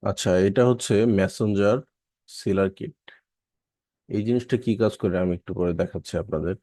আচ্ছা, এটা হচ্ছে মেসেঞ্জার সিলার কিট। এই জিনিসটা কি কাজ করে আমি একটু পরে দেখাচ্ছি আপনাদের।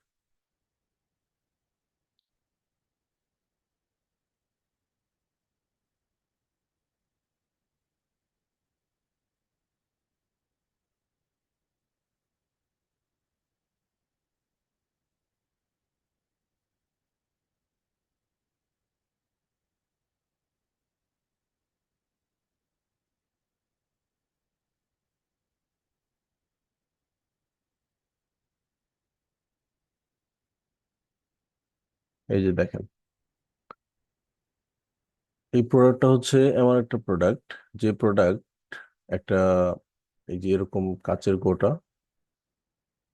এই যে দেখেন, এই প্রোডাক্টটা হচ্ছে এমন একটা প্রোডাক্ট, যে প্রোডাক্ট একটা, এই যে এরকম কাচের কোটা,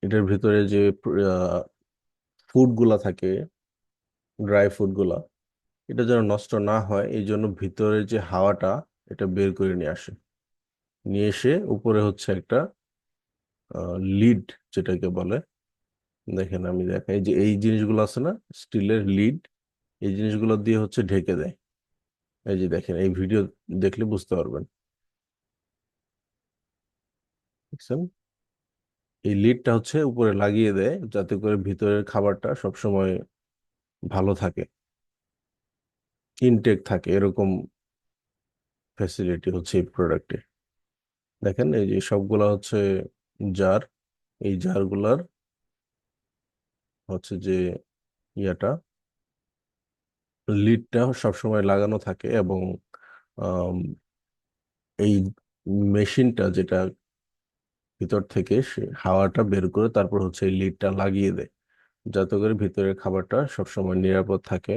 এটার ভিতরে যে ফুড গুলা থাকে, ড্রাই ফুড গুলা, এটা যেন নষ্ট না হয় এই জন্য ভিতরে যে হাওয়াটা, এটা বের করে নিয়ে আসে। নিয়ে এসে উপরে হচ্ছে একটা লিড, যেটাকে বলে, দেখেন আমি দেখাই, এই যে এই জিনিসগুলো আছে না, স্টিলের লিড, এই জিনিসগুলো দিয়ে হচ্ছে ঢেকে দেয়। এই যে দেখেন, এই ভিডিও দেখলে বুঝতে পারবেন। দেখছেন, এই লিডটা হচ্ছে উপরে লাগিয়ে দেয় যাতে করে ভিতরের খাবারটা সবসময় ভালো থাকে, ইনটেক থাকে, এরকম ফ্যাসিলিটি হচ্ছে এই প্রোডাক্টে। দেখেন এই যে সবগুলা হচ্ছে জার, এই জারগুলার হচ্ছে যে ইয়াটা, লিডটা সবসময় লাগানো থাকে, এবং আম, এই মেশিনটা যেটা ভিতর থেকে সে হাওয়াটা বের করে তারপর হচ্ছে এই লিডটা লাগিয়ে দেয়, যাতে করে ভিতরের খাবারটা সবসময় নিরাপদ থাকে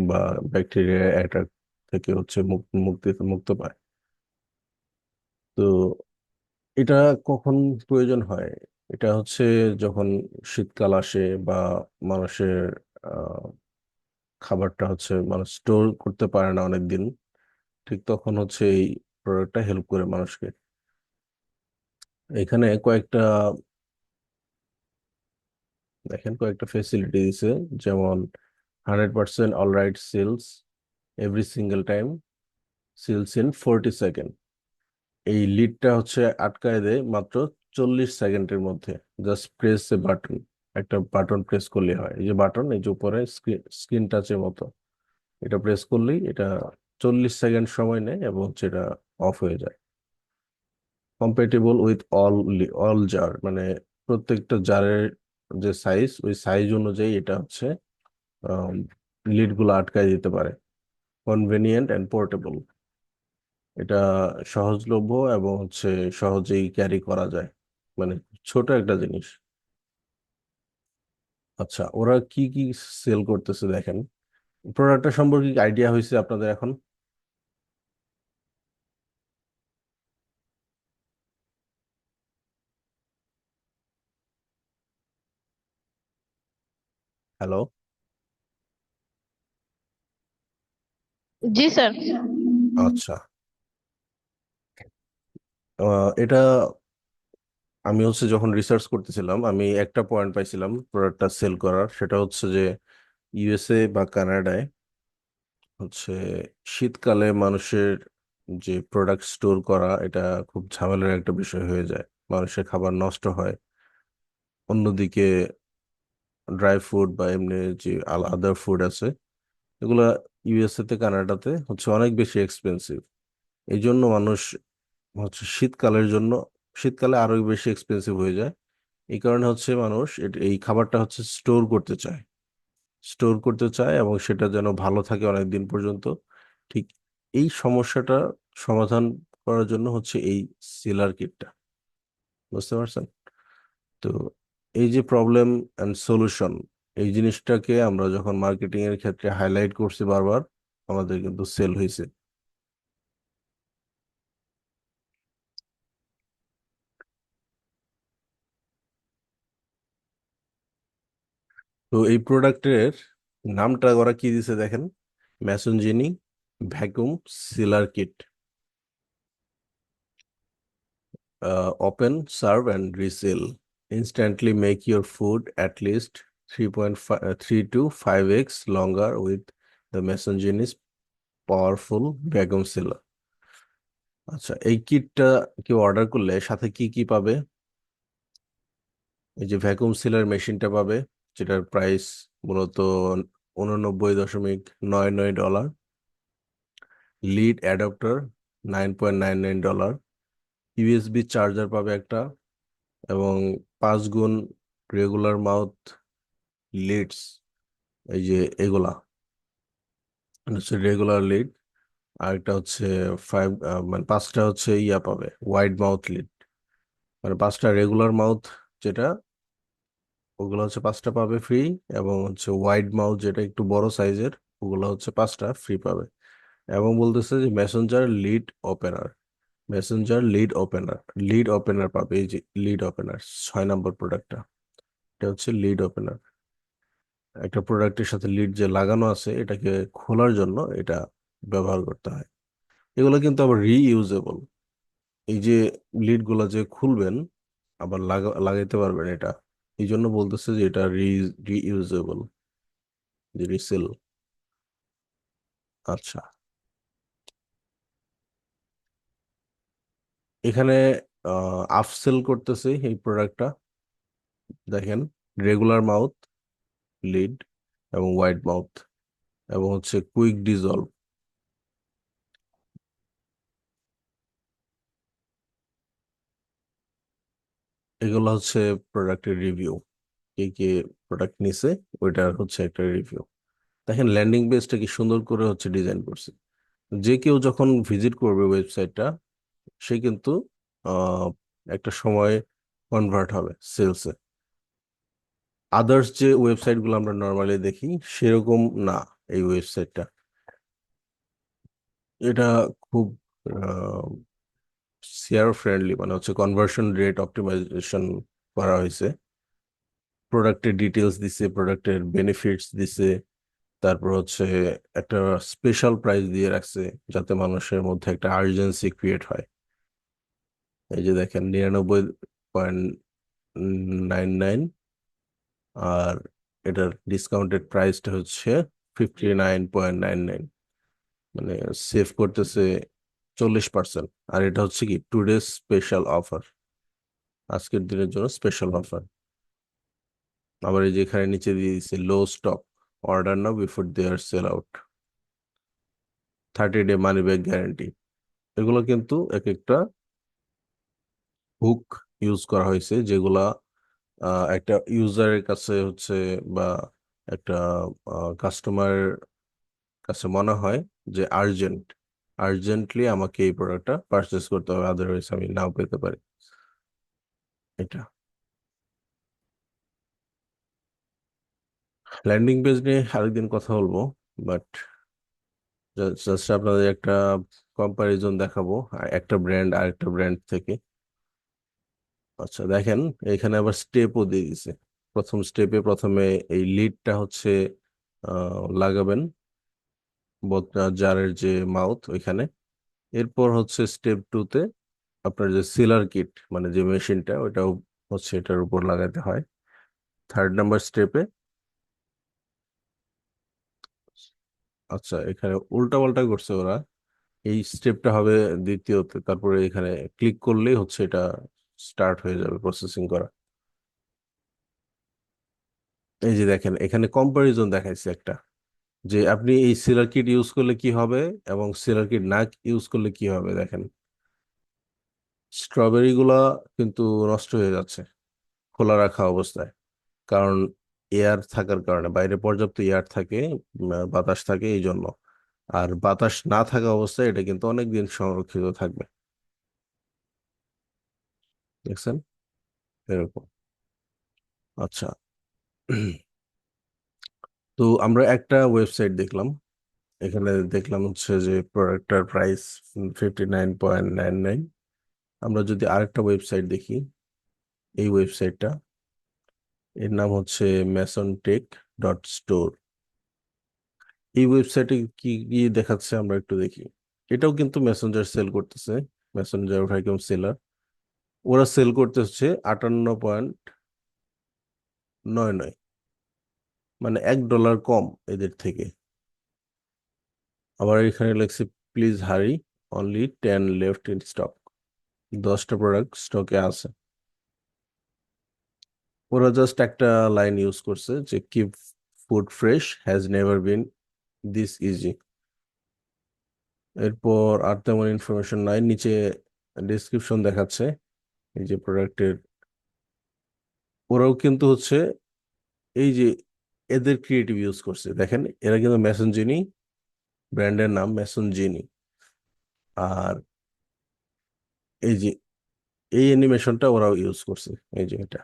বা ব্যাকটেরিয়া অ্যাটাক থেকে হচ্ছে মুক্ত পায়। তো এটা কখন প্রয়োজন হয়? এটা হচ্ছে যখন শীতকাল আসে বা মানুষের আহ, খাবারটা হচ্ছে মানুষ স্টোর করতে পারে না অনেকদিন, ঠিক তখন হচ্ছে এই প্রোডাক্টটা হেল্প করে মানুষকে। এখানে কয়েকটা, দেখেন কয়েকটা ফেসিলিটি দিছে, যেমন 100% alright seals every single time, seals in 40 second. এই লিডটা হচ্ছে আটকায় দেয় মাত্র 40 সেকেন্ডের মধ্যে। জাস্ট প্রেস এ বাটন, একটা বাটন প্রেস করলে হয়, এই যে বাটন, এই যে উপরে স্ক্রিন টাচের মতো, এটা প্রেস করলেই এটা 40 সেকেন্ড সময় নেয় এবং সেটা অফ হয়ে যায়। কম্পেটেবল উইথ অল জার, মানে প্রত্যেকটা জারের যে সাইজ, ওই সাইজ অনুযায়ী এটা হচ্ছে লিড গুলো আটকায় দিতে পারে। কনভেনিয়েন্ট অ্যান্ড পোর্টেবল, এটা সহজলভ্য এবং হচ্ছে সহজেই ক্যারি করা যায়, মানে ছোট একটা জিনিস। আচ্ছা, ওরা কি কি সেল করতেছে দেখেন। প্রোডাক্টটা সম্পর্কে আইডিয়া হয়েছে আপনাদের এখন? হ্যালো। जी सर। আচ্ছা, এটা আমি হচ্ছে যখন রিসার্চ করতেছিলাম, আমি একটা পয়েন্ট পাইছিলাম প্রোডাক্টটা সেল করার, সেটা হচ্ছে যে ইউএসএ বা কানাডায় হচ্ছে শীতকালে মানুষের যে প্রোডাক্ট স্টোর করা, এটা খুব ঝামেলার একটা বিষয় হয়ে যায়। মানুষের খাবার নষ্ট হয়। অন্যদিকে ড্রাই ফুড বা এমনি যে আদার ফুড আছে, এগুলা ইউএসএ তে কানাডাতে হচ্ছে অনেক বেশি এক্সপেন্সিভ। এই জন্য মানুষ হচ্ছে শীতকালের জন্য, শীতকালে আরো বেশি এক্সপেন্সিভ হয়ে যায়। এই কারণে হচ্ছে মানুষ এই খাবারটা হচ্ছে স্টোর করতে চায়, স্টোর করতে চায় এবং সেটা যেন ভালো থাকে অনেক দিন পর্যন্ত। ঠিক এই সমস্যাটা সমাধান করার জন্য হচ্ছে এই সিলার কিটটা। বুঝতে পারছেন? তো এই যে প্রবলেম অ্যান্ড সলিউশন, এই জিনিসটাকে আমরা যখন মার্কেটিং এর ক্ষেত্রে হাইলাইট করছি বারবার, আমাদের কিন্তু সেল হয়েছে। তো এই প্রোডাক্টের নামটা ওরা কি দিছে দেখেন, ম্যাসনজিনি vacuum sealer kit, open serve and reseal, instantly make your food at least 3.3 to 5x longer with the ম্যাসনজিনিস পাওয়ারফুল ভ্যাকুম সিলার। আচ্ছা, এই কিটটা কেউ অর্ডার করলে সাথে কি কি পাবে? এই যে ভ্যাকুয়াম সিলার মেশিনটা পাবে, যেটার প্রাইস মূলত 89.99 dollar. Lead adapter $9.99। USB charger পাবে একটা, এবং 5 গুণ রেগুলার মাউথ লিডস, এই যে এগুলা হচ্ছে রেগুলার লিড। আর একটা হচ্ছে ফাইভ, মানে 5টা হচ্ছে ইয়া পাবে ওয়াইড মাউথ লিড, মানে 5টা রেগুলার মাউথ যেটা, ওগুলো হচ্ছে 5টা পাবে ফ্রি। এবং হচ্ছে ওয়াইড মাউথ যেটা একটু বড় সাইজের, ওগুলো হচ্ছে 5টা ফ্রি পাবে। এবং বলতেছে যে Messenger lead opener, Messenger lead opener, lead opener পাবে। এই যে লিড ওপেনার 6 নম্বর প্রোডাক্টটা, এটা হচ্ছে লিড ওপেনার। একটা প্রোডাক্টের সাথে লিড যে লাগানো আছে, এটাকে খোলার জন্য এটা ব্যবহার করতে হয়। এগুলো কিন্তু আবার রিইউজেবল। এই যে লিড গুলা যে খুলবেন, আবার লাগাইতে পারবেন এটা। এই জন্য বলতেছে যে এটা রিইউজেবল, যে রিসেল। আচ্ছা, এখানে আপসেল করতেছে এই প্রোডাক্টটা। দেখেন, রেগুলার মাউথ লিড এবং ওয়াইড মাউথ, এবং হচ্ছে কুইক ডিজলভ। এগুলো হচ্ছে প্রোডাক্টের রিভিউ, কে কে প্রোডাক্ট নিছে, ওইটার হচ্ছে একটা রিভিউ। দেখেন ল্যান্ডিং পেজটা কি সুন্দর করে হচ্ছে ডিজাইন করছে। যে কেউ যখন ভিজিট করবে ওয়েবসাইটটা, সে কিন্তু আহ, একটা সময় কনভার্ট হবে সেলসে। আদার্স যে ওয়েবসাইটগুলো আমরা নর্মালি দেখি, সেরকম না এই ওয়েবসাইটটা। এটা খুব শেয়ার ফ্রেন্ডলি, মানে হচ্ছে কনভার্সন রেট অপটিমাইজেশন করা হয়েছে। প্রোডাক্টের ডিটেলস দিছে, প্রোডাক্টের বেনিফিটস দিছে, তারপর হচ্ছে একটা স্পেশাল প্রাইস দিয়ে রাখছে, যাতে মানুষের মধ্যে একটা আর্জেন্সি ক্রিয়েট হয়। এই যে দেখেন 99.99, আর এটার ডিসকাউন্টেড প্রাইসটা হচ্ছে 59.99, মানে সেভ করতেছে 40%। আর এটা হচ্ছে কি টুডে স্পেশাল অফার, আজকের দিনের জন্য স্পেশাল অফার। আবার এই যে এখানে নিচে দিয়ে দিচ্ছে low stock, order now before they are sell out, 30 day money back guarantee. এগুলো কিন্তু এক একটা হুক ইউজ করা হয়েছে, যেগুলা একটা ইউজারের কাছে হচ্ছে, বা একটা কাস্টমার কাছে মনে হয় যে আর্জেন্টলি আমাকে এই প্রোডাক্টটা পারচেস করতে হবে, আদারওয়াইজ আমি নাও পেতে পারি। এটা ল্যান্ডিং পেজ নিয়ে আরেকদিন কথা বলবো, বাট জাস্ট আপনাদের একটা কম্পারিজন দেখাবো একটা ব্র্যান্ড আর একটা ব্র্যান্ড থেকে। আচ্ছা দেখেন, এখানে আবার স্টেপও দিয়ে দিছে। প্রথম স্টেপে প্রথমে এই লিডটা হচ্ছে লাগাবেন জারের যে মাউথ ওইখানে। এরপর হচ্ছে স্টেপ 2-তে আপনার যে সিলার কিট, মানে যে মেশিনটা, ওইটাও হচ্ছে এটার উপর লাগাতে হয়। 3rd নাম্বার স্টেপে, আচ্ছা এখানে উল্টা পাল্টা করছে ওরা। এই স্টেপটা হবে দ্বিতীয়তে, তারপরে এখানে ক্লিক করলেই হচ্ছে এটা স্টার্ট হয়ে যাবে প্রসেসিং করা। এই যে দেখেন, এখানে কম্পারিজন দেখাইছে একটা, যে আপনি এই সিলার কিট ইউজ করলে কি হবে এবং সিলার কিট না ইউজ করলে কি হবে। দেখেন স্ট্রবেরি গুলা কিন্তু নষ্ট হয়ে যাচ্ছে খোলা রাখা অবস্থায়, কারণ এয়ার থাকার কারণে, বাইরে পর্যাপ্ত এয়ার থাকে, বাতাস থাকে এই জন্য। আর বাতাস না থাকা অবস্থায় এটা কিন্তু অনেক দিন সংরক্ষিত থাকবে। দেখছেন এরকম। আচ্ছা, তো আমরা একটা ওয়েবসাইট দেখলাম, এখানে দেখলাম হচ্ছে যে প্রোডাক্টটার প্রাইস 59.99। আমরা যদি আরেকটা ওয়েবসাইট দেখি, এই ওয়েবসাইটটা, এর নাম হচ্ছে masonTech.store। এই ওয়েবসাইটে কি কি দেখাচ্ছে আমরা একটু দেখি। এটাও কিন্তু মেসেঞ্জার সেল করতেছে, মেসেঞ্জার ভ্যাকুয়াম সেলার। ওরা সেল করতে হচ্ছে 58.99, মানে $1 কম এদের থেকে। আবার এখানে লেখছে প্লিজ হারি, অনলি 10 লেফট ইন স্টক। 10টা প্রোডাক্ট স্টকে আছে। ওরা জাস্ট একটা লাইন ইউজ করছে যে keep food fresh has never been this easy. এরপর আর তেমন ইনফরমেশন নাই। নিচে ডিসক্রিপশন দেখাচ্ছে এই যে প্রোডাক্টের। ওরাও কিন্তু হচ্ছে এই যে এদের ক্রিয়েটিভ ইউজ করছে, দেখেন এরা কিন্তু ম্যাসেঞ্জিনি, ব্র্যান্ডের নাম ম্যাসেঞ্জিনি। আর এই যে এই অ্যানিমেশনটা ওরাও ইউজ করছে, এই যে এটা।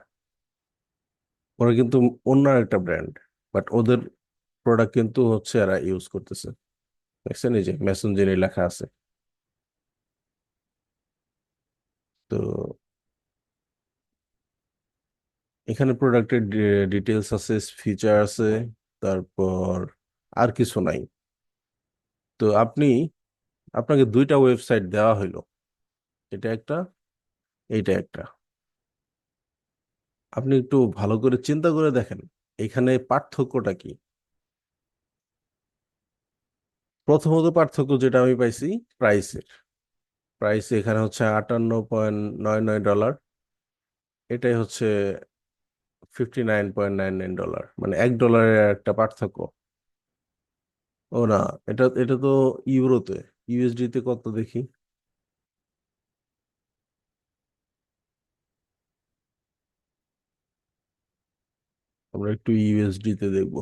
ওরা কিন্তু অন্য একটা ব্র্যান্ড, বাট ওদের প্রোডাক্ট কিন্তু হচ্ছে এরা ইউজ করতেছে। দেখছেন এই যে ম্যাসেঞ্জিনি লেখা আছে। তো এখানে প্রোডাক্টের ডিটেলস আছে, ফিচার আছে, তারপর আর কিছু নাই। তো আপনাকে দুইটা ওয়েবসাইট দেওয়া হইলো, এটা একটা, এইটা একটা। আপনি একটু ভালো করে চিন্তা করে দেখেন এখানে পার্থক্যটা কি। প্রথমত পার্থক্য যেটা আমি পাইছি, প্রাইসের। প্রাইস এখানে হচ্ছে 58.99 ডলার, এটাই হচ্ছে 59.99 ডলার, মানে $1 একটা পার্থক্য। ও না, এটা এটা তো ইউরোতে। ইউএসডি তে কত দেখি। আমরা একটু ইউএসডি তে দেখবো।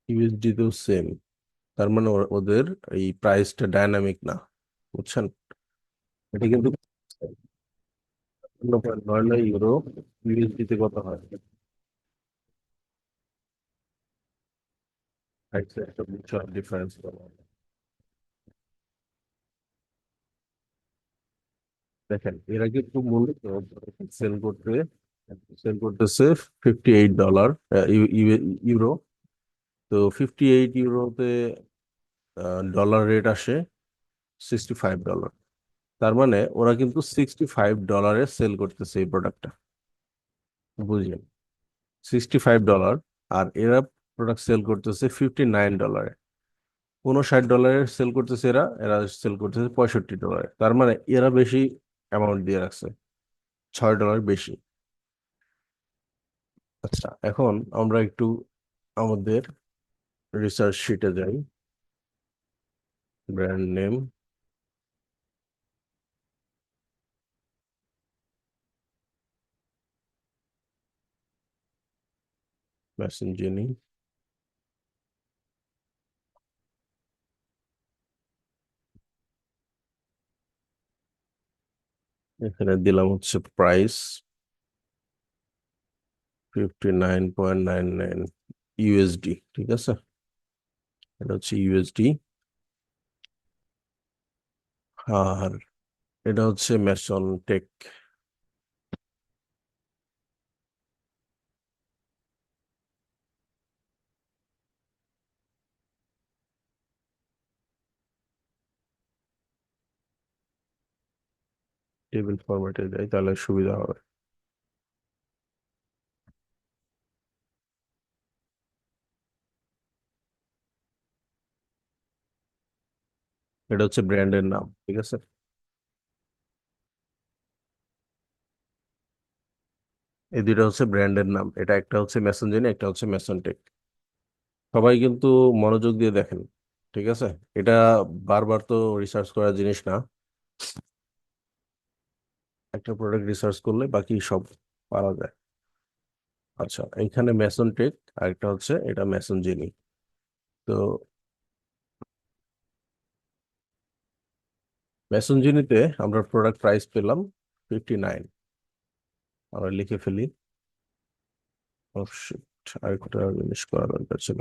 ইউএসডি তেও সেম। তার মানে ওদের এই প্রাইসটা ডায়নামিক না, বুঝছেন। এটা কিন্তু 0.99 ইউরো, ইউএসডি তে কত হয়। আচ্ছা, একটা বিশাল ডিফারেন্স। দেখেন এরা কিন্তু মূলত সেল করতে সেল করতেছে $58, ইউরো। তো 58 ইউরোতে ডলার রেট আসে $65। তার মানে ওরা কিন্তু $65 সেল করতেছে এই প্রোডাক্টটা, বুঝলেন। $65, আর এরা প্রোডাক্ট সেল করতেছে $59। 59 ডলারের সেল করতেছে এরা, এরা সেল করতেছে $65। তার মানে এরা বেশি অ্যামাউন্ট দিয়ে রাখছে, $6 বেশি। আচ্ছা, এখন আমরা একটু আমাদের রিসার্চ শিটে যাই। ব্র্যান্ড নেম, মেসেঞ্জিনি। এখানে দিলাম হচ্ছে প্রাইস 59.99 ইউএসডি, ঠিক আছে। এটা হচ্ছে ইউএসডি। আর এটা হচ্ছে মেসন টেক। টেবিল ফরম্যাটে যাই তাহলে সুবিধা হবে। এটা হচ্ছে ব্র্যান্ডের নাম, ঠিক আছে। এই দুইটা হচ্ছে ব্র্যান্ডের নাম, এটা একটা হচ্ছে মেসেঞ্জিনি, একটা হচ্ছে মেসন টেক। সবাই কিন্তু মনোযোগ দিয়ে দেখেন, ঠিক আছে। এটা বারবার তো রিসার্চ করার জিনিস না। একটা প্রোডাক্ট রিসার্চ করলে বাকি সব পারা যায়। আচ্ছা, এইখানে মেসন টেক, আর একটা হচ্ছে এটা মেসন জিনি। তো মেসন জিনিতে আমরা প্রোডাক্ট প্রাইস পেলাম 59। আমরা লিখে ফেলি। আরেকটা জিনিস করা দরকার ছিল।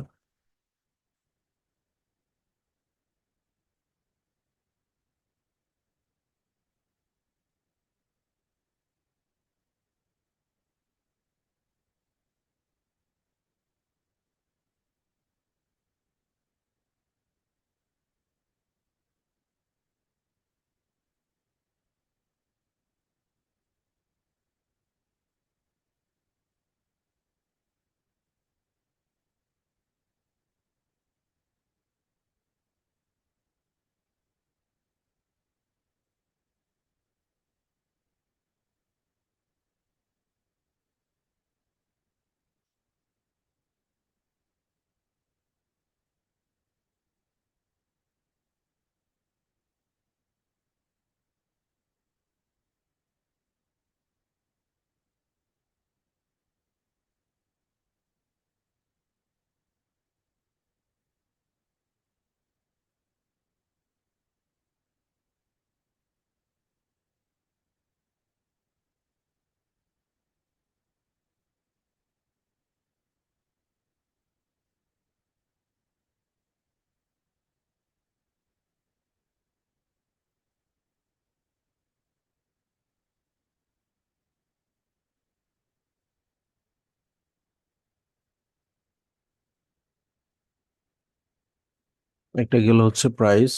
একটা গেল হচ্ছে প্রাইস,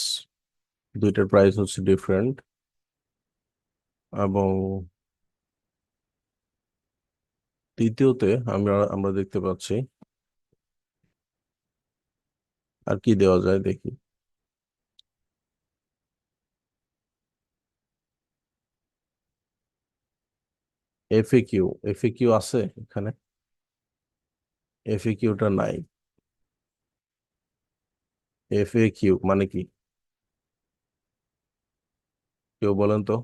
দুইটার প্রাইস হচ্ছে ডিফারেন্ট। এবং তৃতীয়তে আমরা আমরা দেখতে পাচ্ছি আর কি দেওয়া যায় দেখি। এফএকিউ, এফএকিউ আছে এখানে? এফএকিউটা নাই। এফএকিউ মানে কি, কেউ বলেন তো?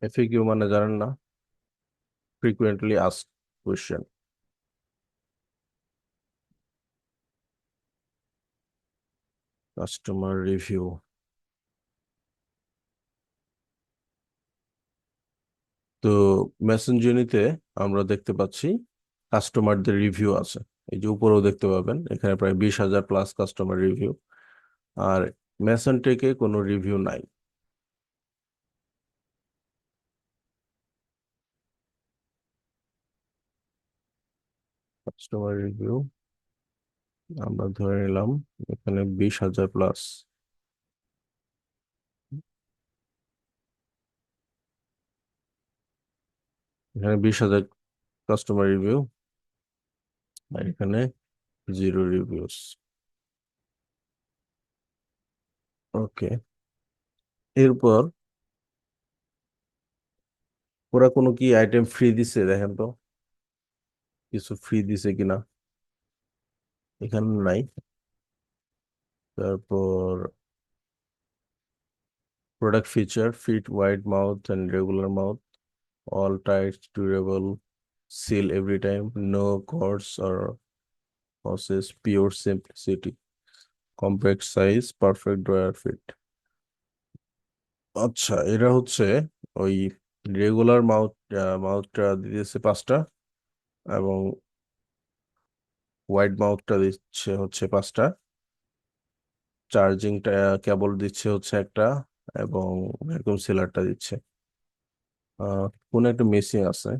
এফএকিউ মানে জানেন না? Frequently asked question. Customer review. তো মেসেঞ্জনিতে আমরা দেখতে পাচ্ছি কাস্টমারদের রিভিউ আছে। এই যে উপরেও দেখতে পাবেন এখানে প্রায় 20,000 প্লাস কাস্টমার রিভিউ। আর মেসেন্টেকে কোনো রিভিউ নাই। কাস্টমার রিভিউ আমরা ধরে নিলাম এখানে 20,000 প্লাস। এখানে 20,000 কাস্টমার রিভিউ, আর এখানে জিরো রিভিউস। ওকে, এরপর ওরা কোনো কি আইটেম ফ্রি দিছে দেখেন তো, কিছু ফ্রি দিছে কিনা। এখানে নাই। তারপর product feature, fit wide mouth and regular mouth, all tight, durable, seal every time, no cords or process, pure simplicity, compact size, perfect dryer fit। আচ্ছা, এরা হচ্ছে ওই রেগুলার মাউথটা দিয়েছে 5টা, এবং ওয়াইড মাউথটা দিচ্ছে হচ্ছে 5টা, চার্জিংটা কেবল দিচ্ছে হচ্ছে একটা, এবং ভ্যাকুয়াম সিলারটা দিচ্ছে। কোন একটা মেশিন আছে।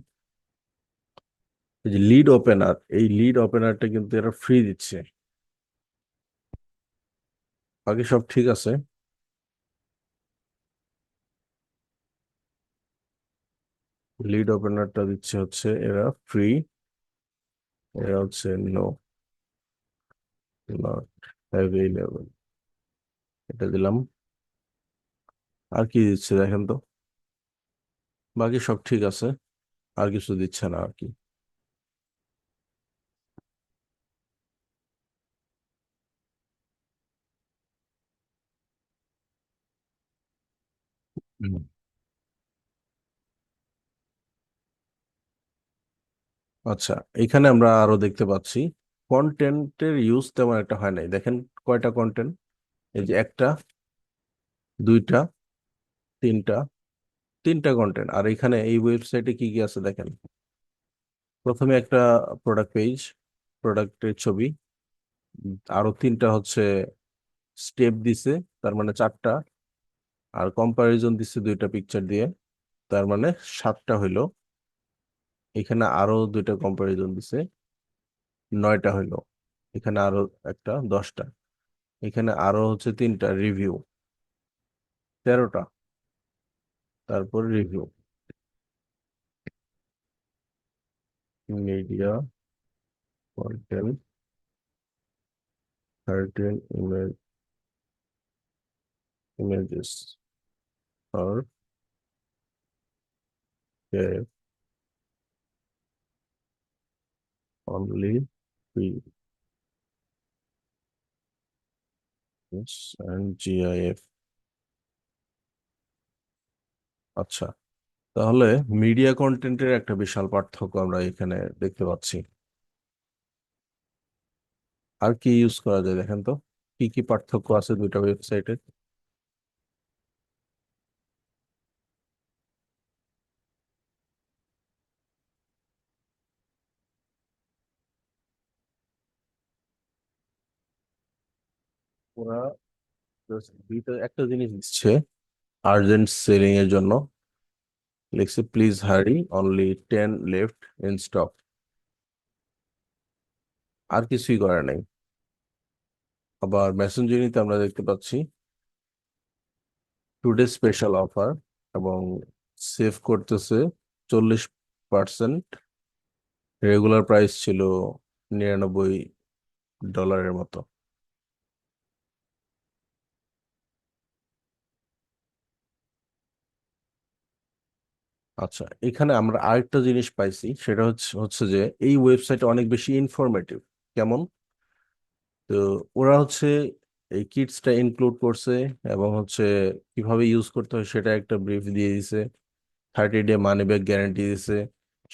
এই যে লিড ওপেনার, এই লিড ওপেনারটা কিন্তু এরা ফ্রি দিচ্ছে। বাকি সব ঠিক আছে। লিড ওপেনারটা দিচ্ছে হচ্ছে এরা ফ্রি, এরা হচ্ছে নো, নট অ্যাভেইলেবল, এটা দিলাম। আর কি দিচ্ছে দেখেন তো? বাকি সব ঠিক আছে, আর কিছু দিচ্ছে না আর কি। হুম। আচ্ছা, এখানে আমরা আরো দেখতে পাচ্ছি কন্টেন্টের ইউজ তেমন একটা হয় নাই। দেখেন কয়টা কন্টেন্ট, এই যে একটা, দুইটা, তিনটা, তিনটা কন্টেন্ট। আর এখানে এই ওয়েবসাইটে কি কি আছে দেখেন। প্রথমে একটা প্রোডাক্ট পেজ, প্রোডাক্টের ছবি, আরো তিনটা হচ্ছে স্টেপ দিছে, তার মানে 4টা। আর কম্পারিজন দিচ্ছে 2টা পিকচার দিয়ে, তার মানে 7টা হইলো। এখানে আরো 2টা কম্পারিজন দিছে, 9টা হইলো। এখানে আরো একটা, 10টা। এখানে আরো হচ্ছে 3টা রিভিউ, 13টা। তারপর রিভিউ, মিডিয়া কন্টেন্ট, 13 ইমেজেস আর অনলি and GIF। আচ্ছা, তাহলে মিডিয়া কন্টেন্টের একটা বিশাল পার্থক্য আমরা এখানে দেখতে পাচ্ছি। আর কি ইউজ করা যায় দেখেন তো, কি কি পার্থক্য আছে দুইটা ওয়েবসাইটে। ওরা just দুইটা একটা জিনিস দিচ্ছে আর্জেন্ট সেলিং এর জন্য, লিখছে প্লিজ হারি অনলি 10 লেফট ইন স্টক। আর কিছুই করে নাই। আবার মেসেঞ্জারিতে আমরা দেখতে পাচ্ছি টুডে স্পেশাল অফার, এবং সেভ করতেছে 40%। রেগুলার প্রাইস ছিল $99 মতো। আচ্ছা, এখানে আমরা আরেকটা জিনিস পাইছি, সেটা হচ্ছে হচ্ছে যে এই ওয়েবসাইট অনেক বেশি ইনফরমেটিভ। কেমন? তো ওরা হচ্ছে এই কিটসটা ইনক্লুড করছে, এবং হচ্ছে কিভাবে ইউজ করতে হয় সেটা একটা ব্রিফ দিয়ে দিছে। 30 ডে মানি ব্যাক গ্যারান্টি দিছে।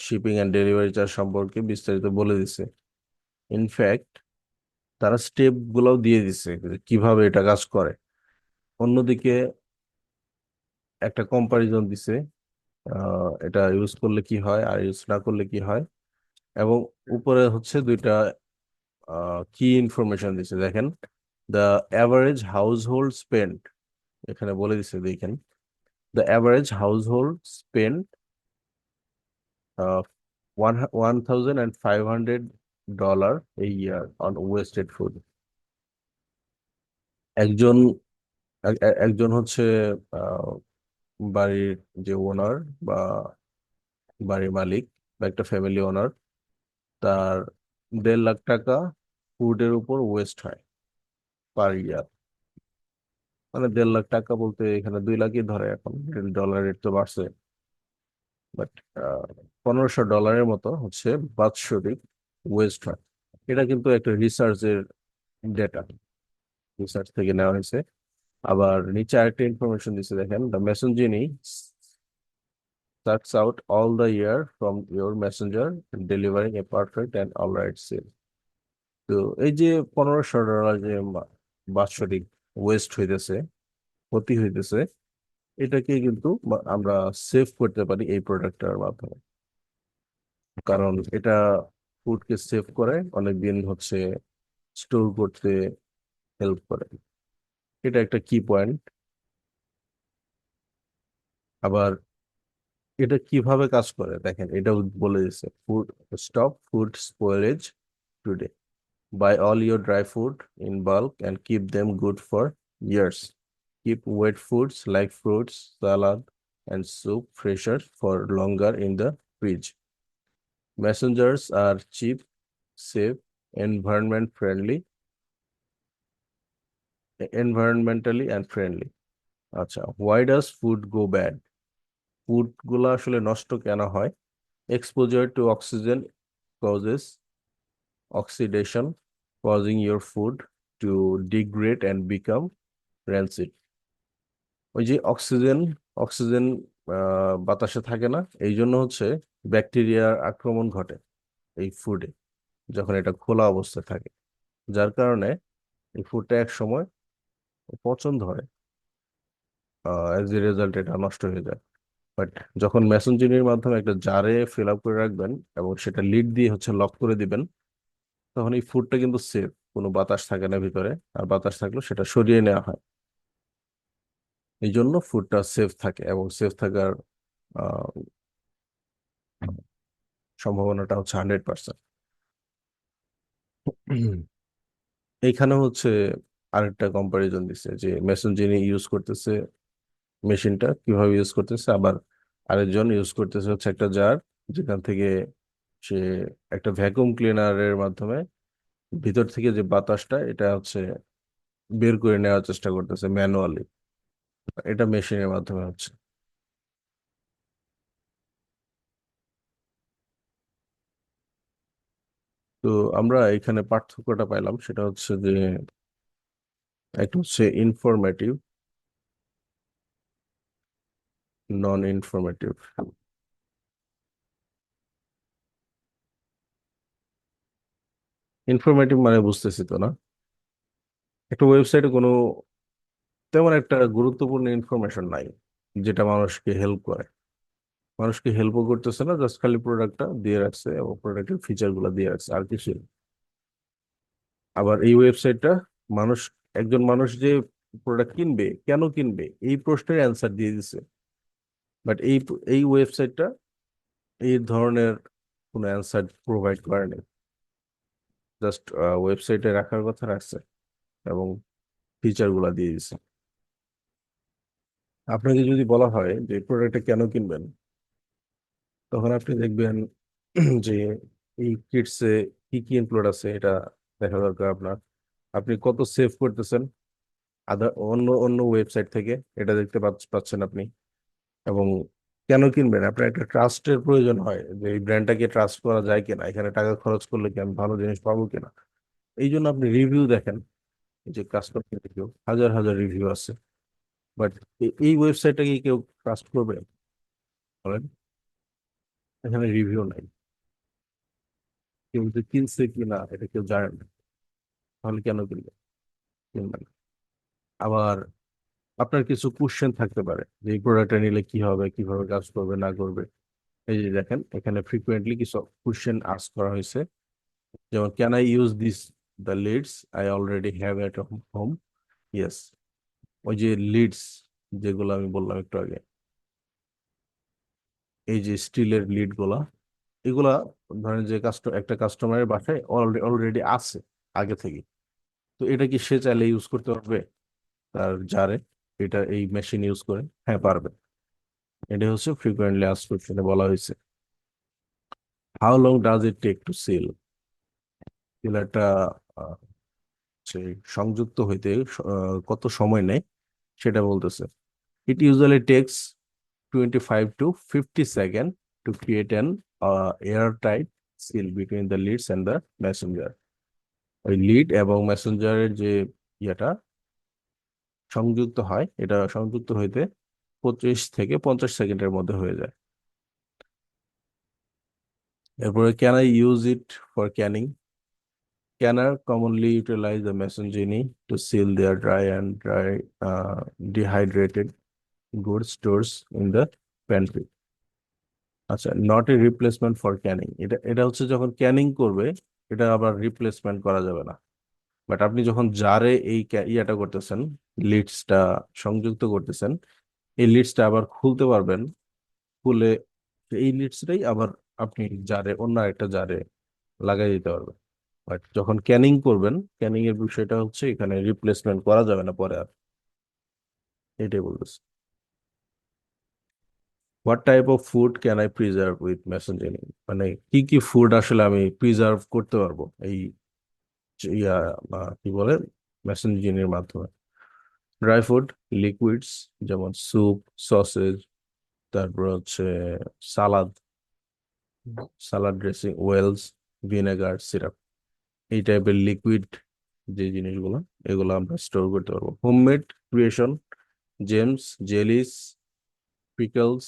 শিপিং অ্যান্ড ডেলিভারি চার্জ সম্পর্কে বিস্তারিত বলে দিছে। ইনফ্যাক্ট তারা স্টেপ গুলাও দিয়ে দিছে যে কিভাবে এটা কাজ করে। অন্যদিকে একটা কম্পারিজন দিছে, এটা ইউজ করলে কি হয় আর ইউজ না করলে কি হয়। এবং উপরে হচ্ছে দুইটা কি ইনফরমেশন দিছে, দেখেন। The average house hold spend, এখানে বলে দিছে, দেখেন। The average house hold spend $1,500 a year on wasted food। একজন একজন হচ্ছে আহ, বাড়ির যে ওনার বা বাড়ির মালিক বা একটা ফ্যামিলি ওনার, তার 1.5 লাখ টাকা ফুডের উপর ওয়েস্ট হয় পার ইয়ার। মানে 1.5 লাখ টাকা বলতে এখানে 2 লাখই ধরে, এখন ডলার রেট তো বাড়ছে। বাট $1,500 মতো হচ্ছে বাৎসরিক ওয়েস্ট হয়। এটা কিন্তু একটা রিসার্চের ডেটা, রিসার্চ থেকে নেওয়া হয়েছে। আবার নিচে আরেকটা ইনফরমেশন দিচ্ছে, দেখেন। দ্য মেসেঞ্জিনি sucks out all the year from your messenger, delivering a perfect and all right sale। তো এই যে $1,500 যে বাৎসরিক ওয়েস্ট হইতেছে, ক্ষতি হইতেছে, এটাকে কিন্তু আমরা সেভ করতে পারি এই প্রোডাক্টটার মাধ্যমে। কারণ এটা ফুডকে সেভ করে, অনেকদিন হচ্ছে স্টোর করতে হেল্প করে। এটা একটা কি পয়েন্ট। আবার এটা কিভাবে কাজ করে দেখেন, এটা বলে দিচ্ছে food stop food spoilage today, buy all your dry food in bulk and keep them good for years, keep wet foods like fruits, salad and soup fresher for longer in the fridge, messengers are cheap, safe, environment friendly, environmentally and friendly। আচ্ছা, why does food go bad? Food গুলা আসলে নষ্ট কেন হয়? Exposure to oxygen causes oxidation, causing your food to degrade and become rancid। ওই যে oxygen, oxygen বাতাসে থাকে না, এই জন্য হচ্ছে ব্যাকটেরিয়ার আক্রমণ ঘটে এই ফুডে, যখন এটা খোলা অবস্থায় থাকে, যার কারণে এই ফুডটা এক সময় পচন ধরে। অ্যাজ এ রেজাল্ট এটা নষ্ট হয়ে যায়। বাট যখন মেসেঞ্জারের মাধ্যমে একটা জারে ফিল আপ করে রাখবেন এবং সেটা লিড দিয়ে হচ্ছে লক করে দিবেন, তখন এই ফুডটা কিন্তু সেফ, কোনো বাতাস থাকে না ভিতরে। আর বাতাস থাকলেও সেটা সরিয়ে নেওয়া হয়। এই জন্য ফুডটা সেফ থাকে, এবং সেফ থাকার আহ, সম্ভাবনাটা হচ্ছে 100%। এইখানে হচ্ছে আরেকটা কম্পারিজন দিচ্ছে যে মেশিন যিনি ইউজ করতেছে, মেশিনটা কিভাবে ইউজ করতেছে। আবার আরেকজন ইউজ করতেছে হচ্ছে একটা জার, যেখান থেকে সে একটা ভ্যাকুয়াম ক্লিনারের মাধ্যমে ভিতর থেকে যে বাতাসটা এটা হচ্ছে বের করে নেওয়ার চেষ্টা করতেছে ম্যানুয়ালি। এটা মেশিনের মাধ্যমে হচ্ছে। তো আমরা এখানে পার্থক্যটা পাইলাম, সেটা হচ্ছে যে একটা হচ্ছে ইনফরমেটিভ, নন ইনফরমেটিভ। ইনফরমেটিভ মানে বুঝতেছি তো না, একটা ওয়েবসাইটে কোনো তেমন একটা গুরুত্বপূর্ণ ইনফরমেশন নাই যেটা মানুষকে হেল্প করে। মানুষকে হেল্পও করতেছে না, জাস্ট খালি প্রোডাক্টটা দিয়ে রাখছে এবং প্রোডাক্টের ফিচার গুলো দিয়ে রাখছে, আর কিছু না। আবার এই ওয়েবসাইটটা মানুষ, একজন মানুষ যে প্রোডাক্ট কিনবে, কেন কিনবে, এই প্রশ্নের অ্যান্সার দিয়ে দিছে। বাট এই ওয়েবসাইটটা এই ধরনের কোনো অ্যান্সার প্রোভাইড করেনি, জাস্ট ওয়েবসাইটে রাখার কথা রাখছে এবং ফিচার গুলা দিয়ে দিছে। আপনাকে যদি বলা হয় যে প্রোডাক্টটা কেন কিনবেন, তখন আপনি দেখবেন যে এই কিটসে কি কি ইনক্লুড আছে এটা দেখা দরকার আপনার। আপনি কত সেভ করতেছেন আদার অন্য অন্য ওয়েবসাইট থেকে, এটা দেখতে পাচ্ছেন আপনি। এবং কেন কিনবেন, আপনার একটা ট্রাস্টের প্রয়োজন হয় যে এই ব্র্যান্ডটাকে ট্রাস্ট করা যায় কিনা, এখানে টাকা খরচ করলে কি আমি ভালো জিনিস পাবো কিনা। এই জন্য আপনি রিভিউ দেখেন, এই যে কাস্টমার রিভিউ, হাজার হাজার রিভিউ আছে। বাট এই ওয়েবসাইটটাকে কেউ ট্রাস্ট করবে বলেন? এখানে রিভিউ নাই, কেউ যে কিনছে কিনা এটা কেউ জানে না, তাহলে কেন কিনবে? কিনবেন না। আবার আপনার কিছু কোশ্চেন থাকতে পারে যে এই প্রোডাক্টটা নিলে কি হবে, কিভাবে কাজ করবে না করবে। এই যে দেখেন এখানে ফ্রিকুয়েন্টলি কিছু কোশ্চেন আস্ক করা হয়েছে, যেমন can I use this the leads I already have at home? Yes. ওই যে লিডস যেগুলো আমি বললাম একটু আগে, এই যে স্টিলের লিড গুলা, এগুলা ধরেন যে একটা কাস্টমারের বাসায় অলরেডি আছে আগে থেকে, তো এটা কি সে চাইলে ইউজ করতে পারবে তার জারে, এটা এই মেশিন ইউজ করে? হ্যাঁ, পারবে। এটা হচ্ছে ফ্রিকোয়েন্টলি আস্কড কোশ্চেনে বলা হয়েছে। How long does it take to seal? সিলারটা সংযুক্ত হইতে কত সময় নেয় সেটা বলতেছে। It usually takes 25 to 50 seconds to create an airtight seal between the leads and the messenger. ওই লিড এবং মেসেঞ্জারের যে ইয়েটা সংযুক্ত হয়, এটা সংযুক্ত হইতে 25 থেকে 50 সেকেন্ডের মধ্যে হয়ে যায়। এরপরে can I use it for Canning? Canner commonly utilize the messaging to seal their dry and dehydrated goods stores in the pantry. আচ্ছা, not a replacement for Canning. এটা এটা হচ্ছে যখন ক্যানিং করবে, এটা আবার রিপ্লেসমেন্ট করা যাবে না। বাট আপনি যখন জারে এই ইয়াটা করতেছেন, লিডসটা সংযুক্ত করতেছেন, এই লিডসটা আবার খুলতে পারবেন। খুলে এই লিডসটাই আবার আপনি জারে, অন্য একটা জারে লাগাই দিতে পারবেন। বাট যখন ক্যানিং করবেন, ক্যানিং এর বিষয়টা হচ্ছে এখানে রিপ্লেসমেন্ট করা যাবে না পরে আর। এটাই বলতেছে। What type of food can I preserve with messaging? মানে কি কি ফুড আসলে আমি প্রিজার্ভ করতে পারবো এই ইয়া কি বলে মেসেঞ্জিং এর মাধ্যমে? ড্রাই ফুড, লিকুইডস যেমন স্যুপ, সসেজ, তারপর হচ্ছে salad, salad dressing, oils, vinegar, syrup, এই টাইপের লিকুইড যে জিনিসগুলো, এগুলো আমরা স্টোর করতে পারবো। Homemade creation, jams, jellies, pickles,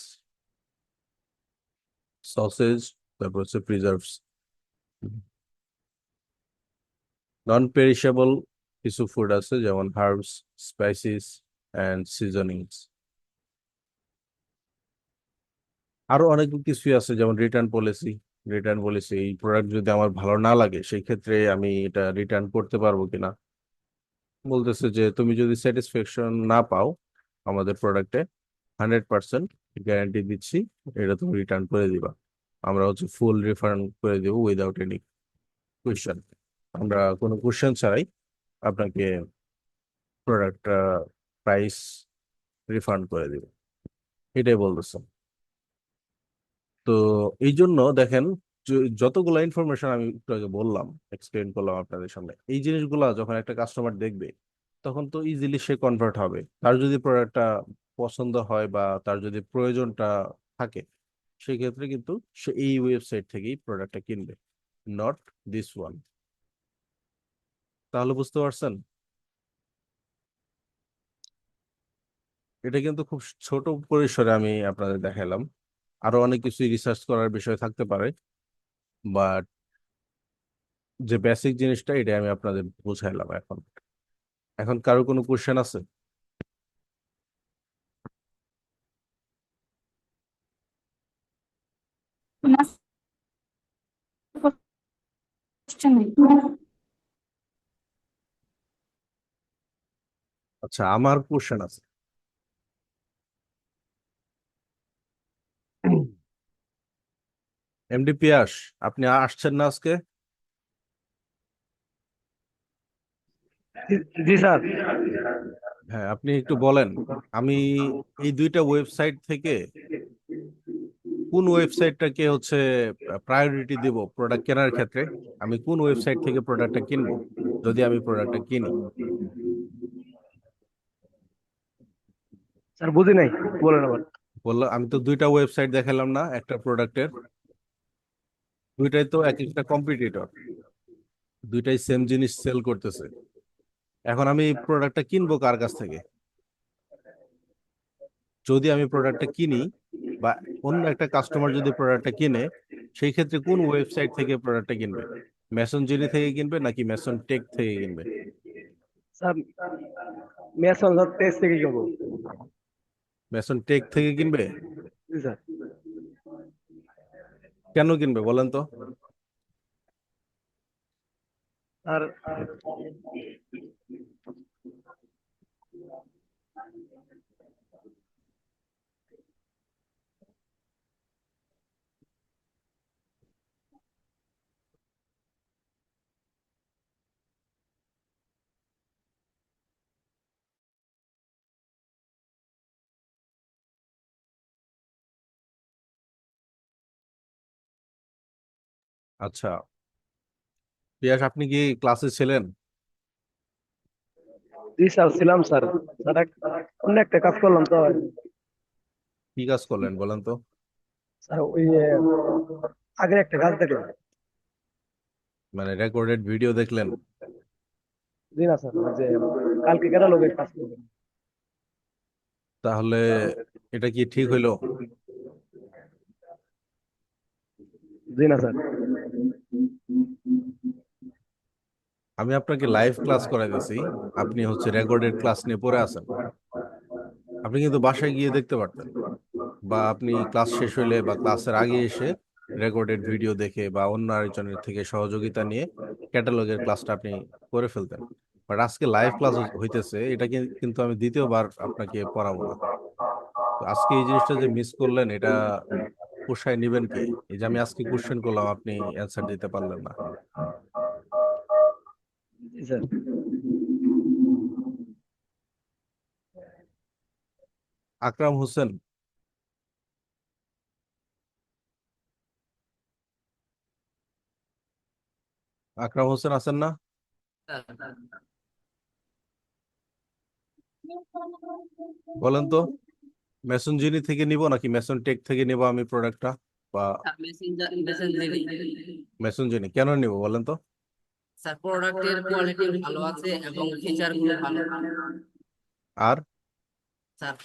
sausage, তারপর হচ্ছে প্রিজার্ভস। নন পেরিশেবল কিছু ফুড আছে যেমন হার্বস, স্পাইসিস অ্যান্ড সিজনিংস। আরো অনেক কিছুই আছে যেমন রিটার্ন পলিসি। রিটার্ন পলিসি, এই প্রোডাক্ট যদি আমার ভালো না লাগে সেই ক্ষেত্রে আমি এটা রিটার্ন করতে পারবো কিনা। বলতেছে যে তুমি যদি স্যাটিসফ্যাকশন না পাও আমাদের প্রোডাক্টে, 100% গ্যারান্টি দিচ্ছি এটা তুমি রিটার্ন করে দিবা। আমরা হচ্ছে ফুল রিফান্ড করে দিব উইদাউট এনি কোয়েশ্চেন। আমরা কোনো কোয়েশ্চেন ছাড়াই আপনাকে প্রোডাক্টটা প্রাইস রিফান্ড করে দিব, এটাই বলতেছে। তো এই জন্য দেখেন, যতগুলো ইনফরমেশন আমি একটু আগে বললাম, এক্সপ্লেন করলাম আপনাদের সামনে, এই জিনিসগুলো যখন একটা কাস্টমার দেখবে তখন তো ইজিলি সে কনভার্ট হবে। তার যদি প্রোডাক্টটা পছন্দ হয় বা তার যদি প্রয়োজনটা থাকে, সেক্ষেত্রে কিন্তু সে এই ওয়েবসাইট থেকেই প্রোডাক্টটা কিনবে, নট দিস ওয়ান। তাহলে বুঝতে পারছেন, এটা কিন্তু খুব ছোট পরিসরে আমি আপনাদের দেখালাম। আরো অনেক কিছু রিসার্চ করার বিষয় থাকতে পারে, বাট যে বেসিক জিনিসটা এটা আমি আপনাদের বুঝাইলাম এখন। এখন কারো কোনো কোশ্চেন আছে? না, কোশ্চেন নেই। আচ্ছা, আমার কোশ্চেন আছে। এমডি পিয়াস, আপনি আসছেন না আজকে? জি স্যার। হ্যাঁ, আপনি একটু বলেন। আমি এই দুইটা ওয়েবসাইট থেকে কোন ওয়েবসাইটটাকে হচ্ছে প্রায়োরিটি দিব প্রোডাক্ট কেনার ক্ষেত্রে? আমি কোন ওয়েবসাইট থেকে প্রোডাক্টটা কিনবো যদি আমি প্রোডাক্টটা কিনি? স্যার বুঝি নাই, বলেন আবার। বললাম, আমি তো দুইটা ওয়েবসাইট দেখালাম না একটা প্রোডাক্টের? দুইটাই তো এক একটা কম্পিটিটর, দুইটাই সেম জিনিস সেল করতেছে। এখন আমি প্রোডাক্টটা কিনবো কার কাছ থেকে? যদি আমি প্রোডাক্টটা কিনি বা অন্য একটা কাস্টমার যদি প্রোডাক্টটা কিনে, সেই ক্ষেত্রে কোন ওয়েবসাইট থেকে প্রোডাক্টটা কিনবে? মেসন জিনি থেকে কিনবে নাকি মেসন টেক থেকে কিনবে? স্যার মেসন টেস্ট থেকে যাবো। মেসন টেক থেকে কিনবে? জি স্যার। কেন কিনবে বলেন তো? স্যার আচ্ছা, পিয়াস, আপনি কি ক্লাসে ছিলেন? জি স্যার ছিলাম স্যার। স্যার অন্য একটা কাজ করলাম তো। কি কাজ করলেন বলেন তো? স্যার ওই আগের একটা কাজ দেখলাম। মানে রেকর্ডেড ভিডিও দেখলেন? জি না স্যার, ওই যে কালকে ক্যাটালগের কাজ করবেন। তাহলে এটা কি ঠিক হইলো? জি না স্যার। আমি আপনাকে লাইভ ক্লাস করাইতেছি, আপনি হচ্ছে রেকর্ডেড ক্লাস নিয়ে পড়ে আছেন। আপনি কিন্তু বাসায় গিয়ে দেখতে পারতেন, বা আপনি ক্লাস শেষ হইলে বা ক্লাসের আগে এসে রেকর্ডেড ভিডিও দেখে বা অন্য আরেকজনের থেকে সহযোগিতা নিয়ে ক্যাটালগের ক্লাসটা আপনি করে ফেলতেন। বাট আজকে লাইভ ক্লাস হইতেছে, এটা কিন্তু আমি দ্বিতীয়বার আপনাকে পড়াবো না। তো আজকে এই জিনিসটা যে মিস করলেন, এটা পোষায় নিবেন কে? এই যে আমি আজকে কোশ্চেন করলাম, আপনি অ্যান্সার দিতে পারলেন না। জি স্যার। আকরাম হোসেন, আকরাম হোসেন আছেন না? বলেন তো, মেসন জিনি থেকে নিব নাকি মেসন টেক থেকে নিব আমি প্রোডাক্টটা, বা মেসেঞ্জারি। মেসন জিনি কেন নিব বলেন তো? স্যার প্রোডাক্টের কোয়ালিটি ভালো আছে এবং ফিচার গুলো ভালো আর স্যার।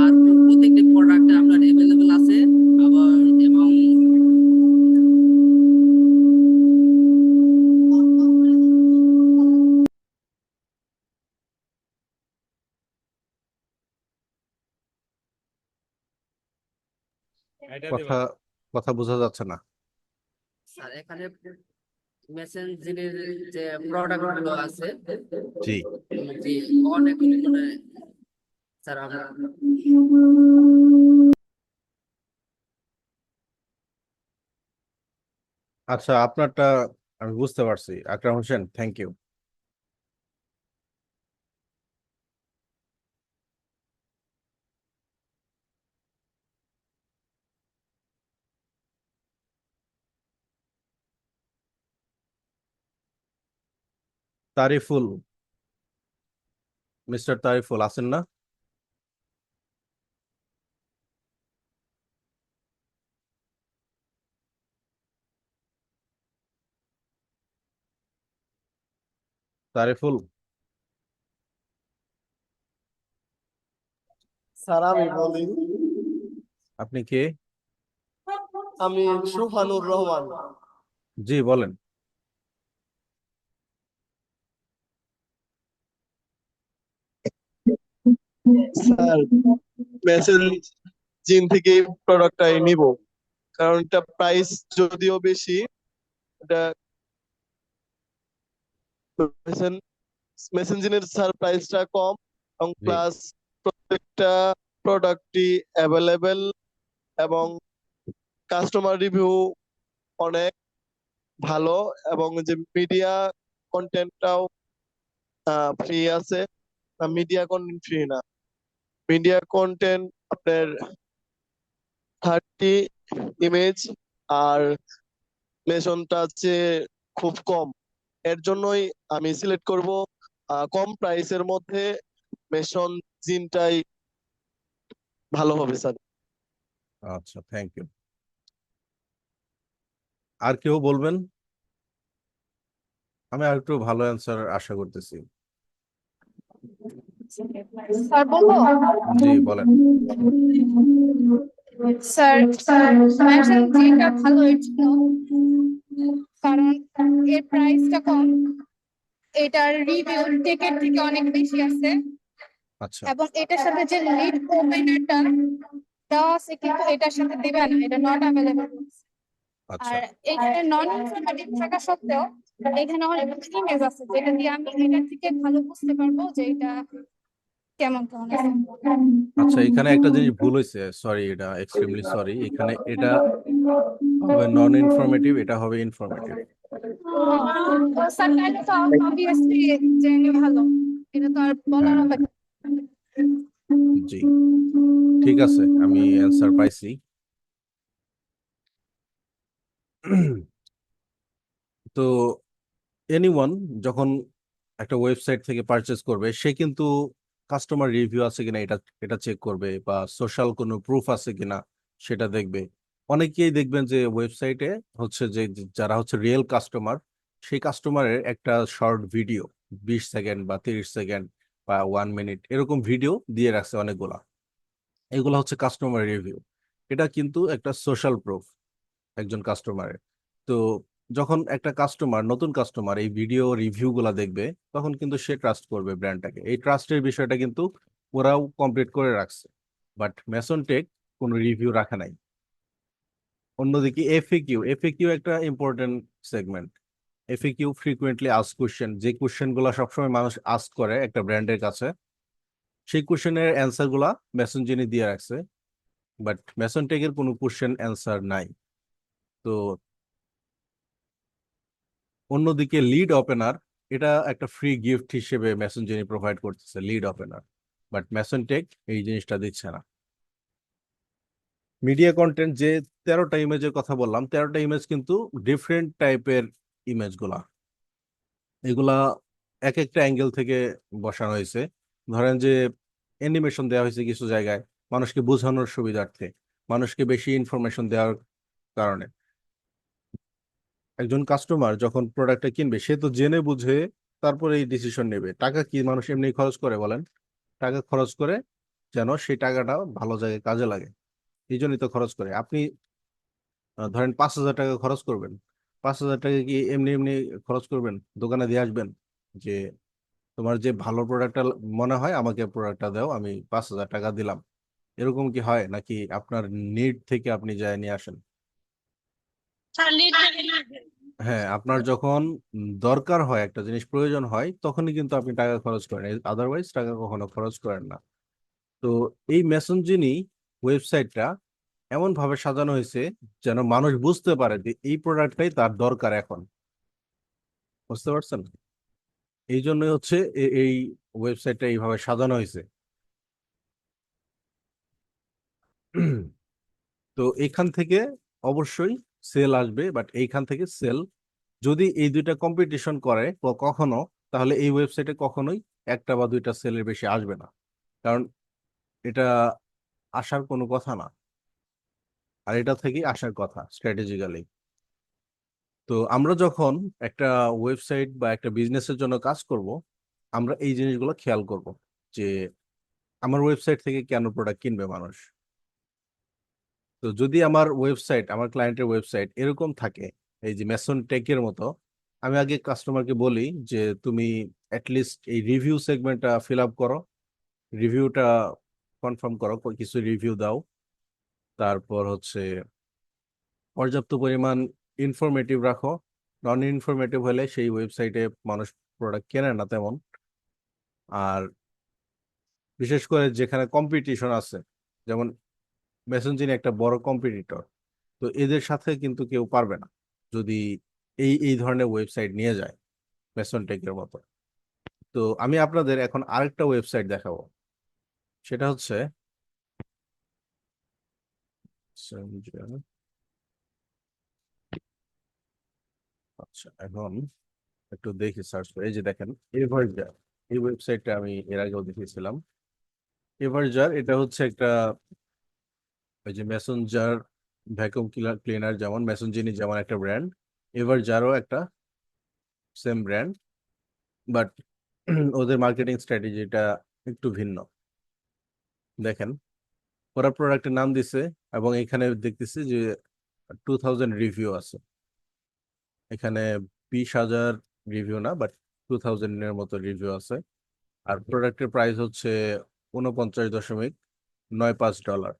আর প্রত্যেকটি প্রোডাক্ট আপনার अवेलेबल আছে আবার এবং কথা কথা বোঝা যাচ্ছে না। স্যার এখানে মেসেঞ্জারির যে প্রোডাক্ট গুলো আছে জি, জি অনেক মানে স্যার আমরা আচ্ছা, আপনারটা আমি বুঝতে পারছি। আকরাম Hossain, thank you. Tariful, mister Tariful আছেন না? তারিফুল, স্যার আমি বলি, আপনি কে? আমি সুফানুর রহমান। জি বলেন। স্যার মেসেজ জিন থেকে প্রোডাক্টটাই নিব, কারণ এটা প্রাইস যদিও বেশি, এটা মেসেঞ্জিনের স্যার প্রাইসটা কম এবং জি, প্লাস প্রত্যেকটা প্রোডাক্টই অ্যাভেলেবেল এবং কাস্টমার রিভিউ অনেক ভালো, এবং যে মিডিয়া কন্টেন্টটাও ফ্রি আছে। মিডিয়া কন্টেন্ট ফ্রি না, মিডিয়া কন্টেন্ট আপনার 30 ইমেজ, আর মেশনটা হচ্ছে খুব কম। এর জন্যই আমি সিলেক্ট করব কম প্রাইসের মধ্যে মেশন জিনটাই ভালো হবে স্যার। আচ্ছা, থ্যাংক ইউ। আর কেউ বলবেন? আমি আর একটু ভালো অ্যান্সার আশা করতেছি। স্যার বলবো? জি, বলেন। স্যার মেনশন যেটা ভালো এর জন্য, কারণ এর প্রাইসটা কম, এটার রিভিউ টিকেট থেকে অনেক বেশি আছে, আচ্ছা এবং এটার সাথে যে লিড ওপেনারটা দেওয়া আছে কিন্তু এটার সাথে দিবে না, এটা নট অ্যাভেলেবল। আচ্ছা আর এখানে নন ইনফরমেটিভ থাকা সত্ত্বেও এখানে অনেক ইমেজ আছে যেটা দিয়ে আমি এটা থেকে ভালো বুঝতে পারবো যে এটা কেমন কেমন আছে। আচ্ছা, এখানে একটা জিনিস ভুল হয়েছে, সরি, এটা এক্সট্রিমলি সরি। এখানে এটা হবে নন ইনফরমেটিভ, এটা হবে ইনফরমেটিভ। স্যার তাহলে তো অবভিয়াসলি জেনে ভালো, এটা তো আর বলার হ্যাঁ, অপেক্ষা। জি, ঠিক আছে, আমি অ্যান্সার পাইছি। তো এনিওয়ান যখন একটা ওয়েবসাইট থেকে পারচেজ করবে, সে কিন্তু কাস্টমার রিভিউ আছে কিনা এটা এটা চেক করবে, বা সোশ্যাল কোনো প্রুফ আছে কিনা সেটা দেখবে। অনেকেই দেখবেন যে ওয়েবসাইটে হচ্ছে যে যারা হচ্ছে রিয়েল কাস্টমার, সেই কাস্টমারের একটা শর্ট ভিডিও 20 সেকেন্ড বা 30 সেকেন্ড বা 1 মিনিট এরকম ভিডিও দিয়ে রাখছে অনেকগুলা। এগুলো হচ্ছে কাস্টমার রিভিউ। এটা কিন্তু একটা সোশ্যাল প্রুফ একজন কাস্টমারের। তো যখন একটা কাস্টমার, নতুন কাস্টমার এই ভিডিও রিভিউ গুলা দেখবে, তখন কিন্তু সে ট্রাস্ট করবে ব্র্যান্ডটাকে। এই ট্রাস্টের বিষয়টা কিন্তু ওরাও কমপ্লিট করে রাখছে, বাট মেসন টেক কোনো রিভিউ রাখে নাই। অন্যদিকে এফএকিউ, এফএকিউ একটা important segment. FAQ frequently ask question, যে কোশ্চেন গুলা সবসময় মানুষ আস্ক করে একটা ব্র্যান্ডের কাছে, সেই কোশ্চেনের অ্যান্সার গুলা মেসন যিনি দিয়ে রাখছে, বাট মেসন টেকের কোনো কোশ্চেন অ্যান্সার নাই। তো অন্যদিকে লিড ওপেনার, এটা একটা ফ্রি গিফট হিসেবে মেসন যিনি প্রোভাইড করতেছে, lid opener, but Mason tech এই জিনিসটা দিচ্ছে না। মিডিয়া কন্টেন্ট, যে 13টা ইমেজের কথা বললাম, 13টা ইমেজ কিন্তু ডিফারেন্ট টাইপের ইমেজ গুলা। এগুলা এক একটা অ্যাঙ্গেল থেকে বসানো হয়েছে। ধরেন যে অ্যানিমেশন দেওয়া হয়েছে কিছু জায়গায় মানুষকে বোঝানোর সুবিধার্থে, মানুষকে বেশি ইনফরমেশন দেওয়ার কারণে। একজন কাস্টমার যখন প্রোডাক্টটা কিনবে, সে তো জেনে বুঝে তারপরে এই ডিসিশন নেবে। টাকা কি মানুষ এমনি খরচ করে বলেন? টাকা খরচ করে যেন সেই টাকাটা ভালো জায়গায় কাজে লাগে, এই জন্যই তো খরচ করে। আপনি ধরেন 5,000 টাকা খরচ করবেন, 5,000 টাকা কি এমনি এমনি খরচ করবেন? দোকানে দিয়ে আসবেন যে তোমার যে ভালো প্রোডাক্টটা মনে হয় আমাকে প্রোডাক্টটা দাও, আমি 5,000 টাকা দিলাম, এরকম কি হয়? নাকি আপনার নিড থেকে আপনি যায় নিয়ে আসেন? হ্যাঁ, আপনার যখন দরকার হয়, একটা জিনিস প্রয়োজন হয়, তখনই কিন্তু আপনি টাকা খরচ করেন, আদারওয়াইজ টাকা কখনো খরচ করেন না। তো এই মেসেঞ্জিনি ওয়েবসাইটটা এমন ভাবে সাজানো হয়েছে যেন মানুষ বুঝতে পারে যে এই প্রোডাক্টটাই তার দরকার এখন। বুঝতে পারছেন? এই জন্যই হচ্ছে এই ওয়েবসাইটটা এইভাবে সাজানো হয়েছে। তো এখান থেকে অবশ্যই সেল আসবে, বাট এইখান থেকে সেল, যদি এই দুইটা কম্পিটিশন করে কখনো, তাহলে এই ওয়েবসাইটে কখনোই একটা বা দুইটা সেলের বেশি আসবে না, কারণ এটা আসার কোনো কথা না। আর এটা থেকেই আসার কথা স্ট্র্যাটেজিক্যালি। তো আমরা যখন একটা ওয়েবসাইট বা একটা বিজনেসের জন্য কাজ করব, আমরা এই জিনিসগুলো খেয়াল করব যে আমার ওয়েবসাইট থেকে কেন প্রোডাক্ট কিনবে মানুষ। তো যদি আমার ওয়েবসাইট, আমার ক্লায়েন্টের ওয়েবসাইট এরকম থাকে, এই যে মেসন টেকের মতো, আমি আগে কাস্টমারকে বলি যে তুমি অ্যাটলিস্ট এই রিভিউ সেগমেন্টটা ফিল আপ করো, রিভিউটা কনফার্ম করো, কিছু রিভিউ দাও। তারপর হচ্ছে পর্যাপ্ত পরিমাণ ইনফরমেটিভ রাখো। নন ইনফরমেটিভ হলে সেই ওয়েবসাইটে মানুষ প্রোডাক্ট কেনে না তেমন। আর বিশেষ করে যেখানে কম্পিটিশন আছে, যেমন মেসেঞ্জিনি একটা বড় কম্পিটিটর, তো এদের সাথে কিন্তু কেউ পারবে না যদি এই ধরনের ওয়েবসাইট নিয়ে যায় মেসন টেকের মতো। তো আমি আপনাদের এখন আরেকটা ওয়েবসাইট দেখাবো, সেটা হচ্ছে আচ্ছা এখন একটু দেখি সার্চ করে। এই যে দেখেন এভারজার, এই ওয়েবসাইটটা আমি এর আগেও দেখিয়েছিলাম। এভারজার এটা হচ্ছে একটা ওই যে মেসেঞ্জার ভ্যাকুয়াম ক্লিনার যেমন মেসেঞ্জিনি যেমন একটা ব্র্যান্ড, এভারজারও একটা সেম ব্র্যান্ড, বাট ওদের মার্কেটিং স্ট্র্যাটেজিটা একটু ভিন্ন। দেখেন ওরা প্রোডাক্টের নাম দিছে এবং এখানে দেখতেছি যে 2000 রিভিউ আছে এখানে, 20,000 রিভিউ না, বাট 2000 এর মতো রিভিউ আছে। আর প্রোডাক্টের প্রাইস হচ্ছে 49.95 ডলার,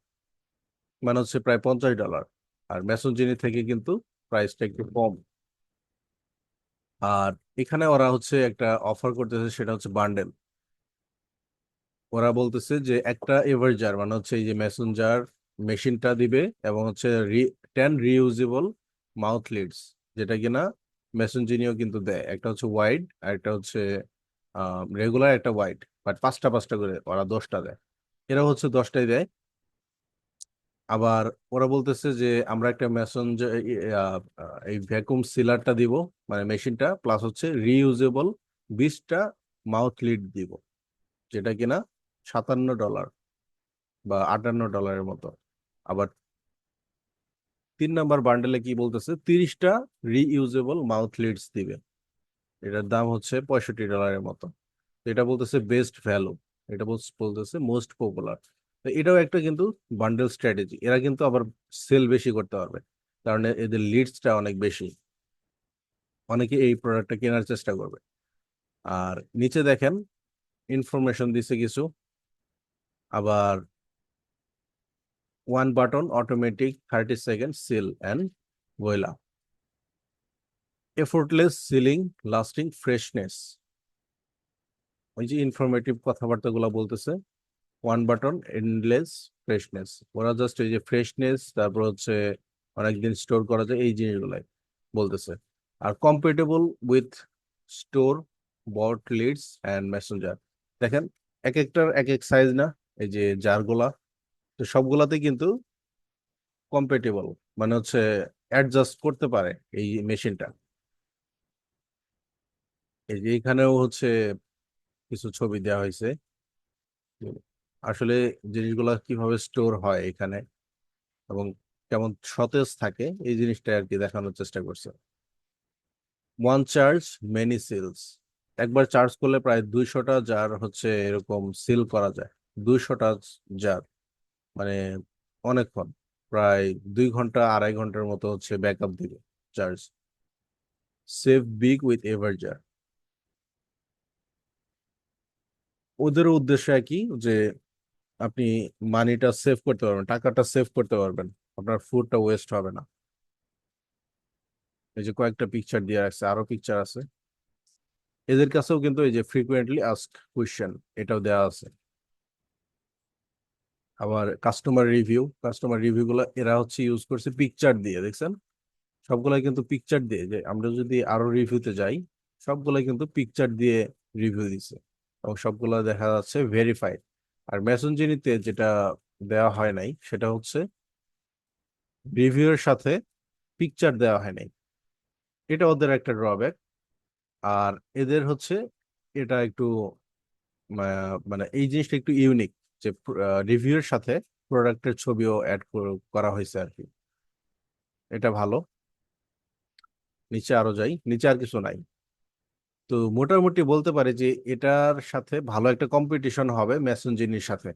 মানে হচ্ছে প্রায় $50। আর মেসেঞ্জিনি থেকে কিন্তু প্রাইসটা একটু কম। আর এখানে ওরা হচ্ছে একটা অফার করতেছে, সেটা হচ্ছে বান্ডেল। ওরা বলতেছে যে একটা এভারজার মানে হচ্ছে এই যে মেসেঞ্জার মেশিনটা দিবে এবং হচ্ছে 10 রিইউজেবল মাউথ লিডস, যেটা কিনা মেসেঞ্জিনিও কিন্তু দেয়। একটা হচ্ছে ওয়াইড আর একটা হচ্ছে রেগুলার, একটা ওয়াইড, বাট পাঁচটা পাঁচটা করে ওরা 10টা দেয়। এরা হচ্ছে 10টাই দেয়। আবার ওরা বলতেছে যে আমরা একটা মেসেঞ্জার এই ভ্যাকুয়াম সিলারটা দিব, মানে মেশিনটা, প্লাস হচ্ছে রিইউজেবল 20টা মাউথ লিড দিব, যেটা কিনা $57 বা $58 মতো। আবার 3 নাম্বার বান্ডেলে কি বলতেছে, 30টা রিইউজেবল মাউথ লিডস দিবে, এটার দাম হচ্ছে $65 মতো। তো এটা বলতেছে বেস্ট ভ্যালু, এটা বলতেছে মোস্ট পপুলার। তো এটাও একটা কিন্তু বান্ডেল স্ট্র্যাটেজি। এরা কিন্তু আবার সেল বেশি করতে পারবে, কারণ এদের লিডসটা অনেক বেশি, অনেকে এই প্রোডাক্টটা কেনার চেষ্টা করবে। আর নিচে দেখেন ইনফরমেশন দিছে কিছু, আবার 1 button automatic 30 second seal and voila, effortless sealing lasting freshness. ওই যে ইনফরমেটিভ কথাবার্তাগুলো বলতেছে, 1 বাটন এন্ডলেস ফ্রেশনেস। ওরা জাস্ট এই যে ফ্রেশনেস, তারপর হচ্ছে অনেকদিন স্টোর করা যায়, এই জিনিসগুলাই বলতেছে। আর compatible with store bot lids and messenger. দেখেন এক একটার এক এক সাইজ না, এই যে জারগুলা, তো সবগুলাতে কিন্তু কম্পেটেবল, মানে হচ্ছে অ্যাডজাস্ট করতে পারে এই মেশিনটা। এই যে এখানেও হচ্ছে কিছু ছবি দেওয়া হয়েছে, আসলে জিনিসগুলা কিভাবে স্টোর হয় এখানে এবং কেমন সতেজ থাকে এই জিনিসটা আর কি দেখানোর চেষ্টা করছে। 1 চার্জ মেনি সিলস, একবার চার্জ করলে প্রায় 200টা জার হচ্ছে এরকম সিল করা যায়। 200টা জার মানে অনেকক্ষণ, প্রায় 2 ঘন্টা 2.5 ঘন্টার মতো হচ্ছে ব্যাকআপ দিবে চার্জ। সেভ বিগ উইথ এভারজার, ওদের উদ্দেশ্য কি যে আপনি মানিটা সেভ করতে পারবেন, টাকাটা সেভ করতে পারবেন, আপনার ফুডটা ওয়েস্ট হবে না। এই যে কয়েকটা পিকচার দিয়ে রাখছে, আরো পিকচার আছে। এদের কাছেও কিন্তু এই যে ফ্রিকুয়েন্টলি আস্ক কোয়েশ্চেন, এটাও দেওয়া আছে। আবার কাস্টমার রিভিউ গুলো এরা হচ্ছে ইউজ করছে পিকচার দিয়ে, দেখছেন সবগুলাই কিন্তু পিকচার দিয়ে। যে আমরা যদি আরো রিভিউতে যাই, সবগুলাই কিন্তু পিকচার দিয়ে রিভিউ দিছে এবং সবগুলো দেখা যাচ্ছে ভেরিফাইড। আর মেসেঞ্জারিতে যেটা দেওয়া হয় নাই সেটা হচ্ছে রিভিউয়ের সাথে পিকচার দেওয়া হয় নাই, এটা ওদের একটা ড্রব্যাক। আর এদের হচ্ছে এটা একটু মানে এই জিনিসটা একটু ইউনিক, যে রিভিউয়ের সাথে প্রোডাক্টের ছবিও অ্যাড করা হয়েছে আর কি, এটা ভালো। নিচে আরো যাই, নিচে আর কিছু নাই। তো মোটামুটি বলতে পারি যে এটার সাথে ভালো একটা কম্পিটিশন হবে মেসেঞ্জিনির সাথে,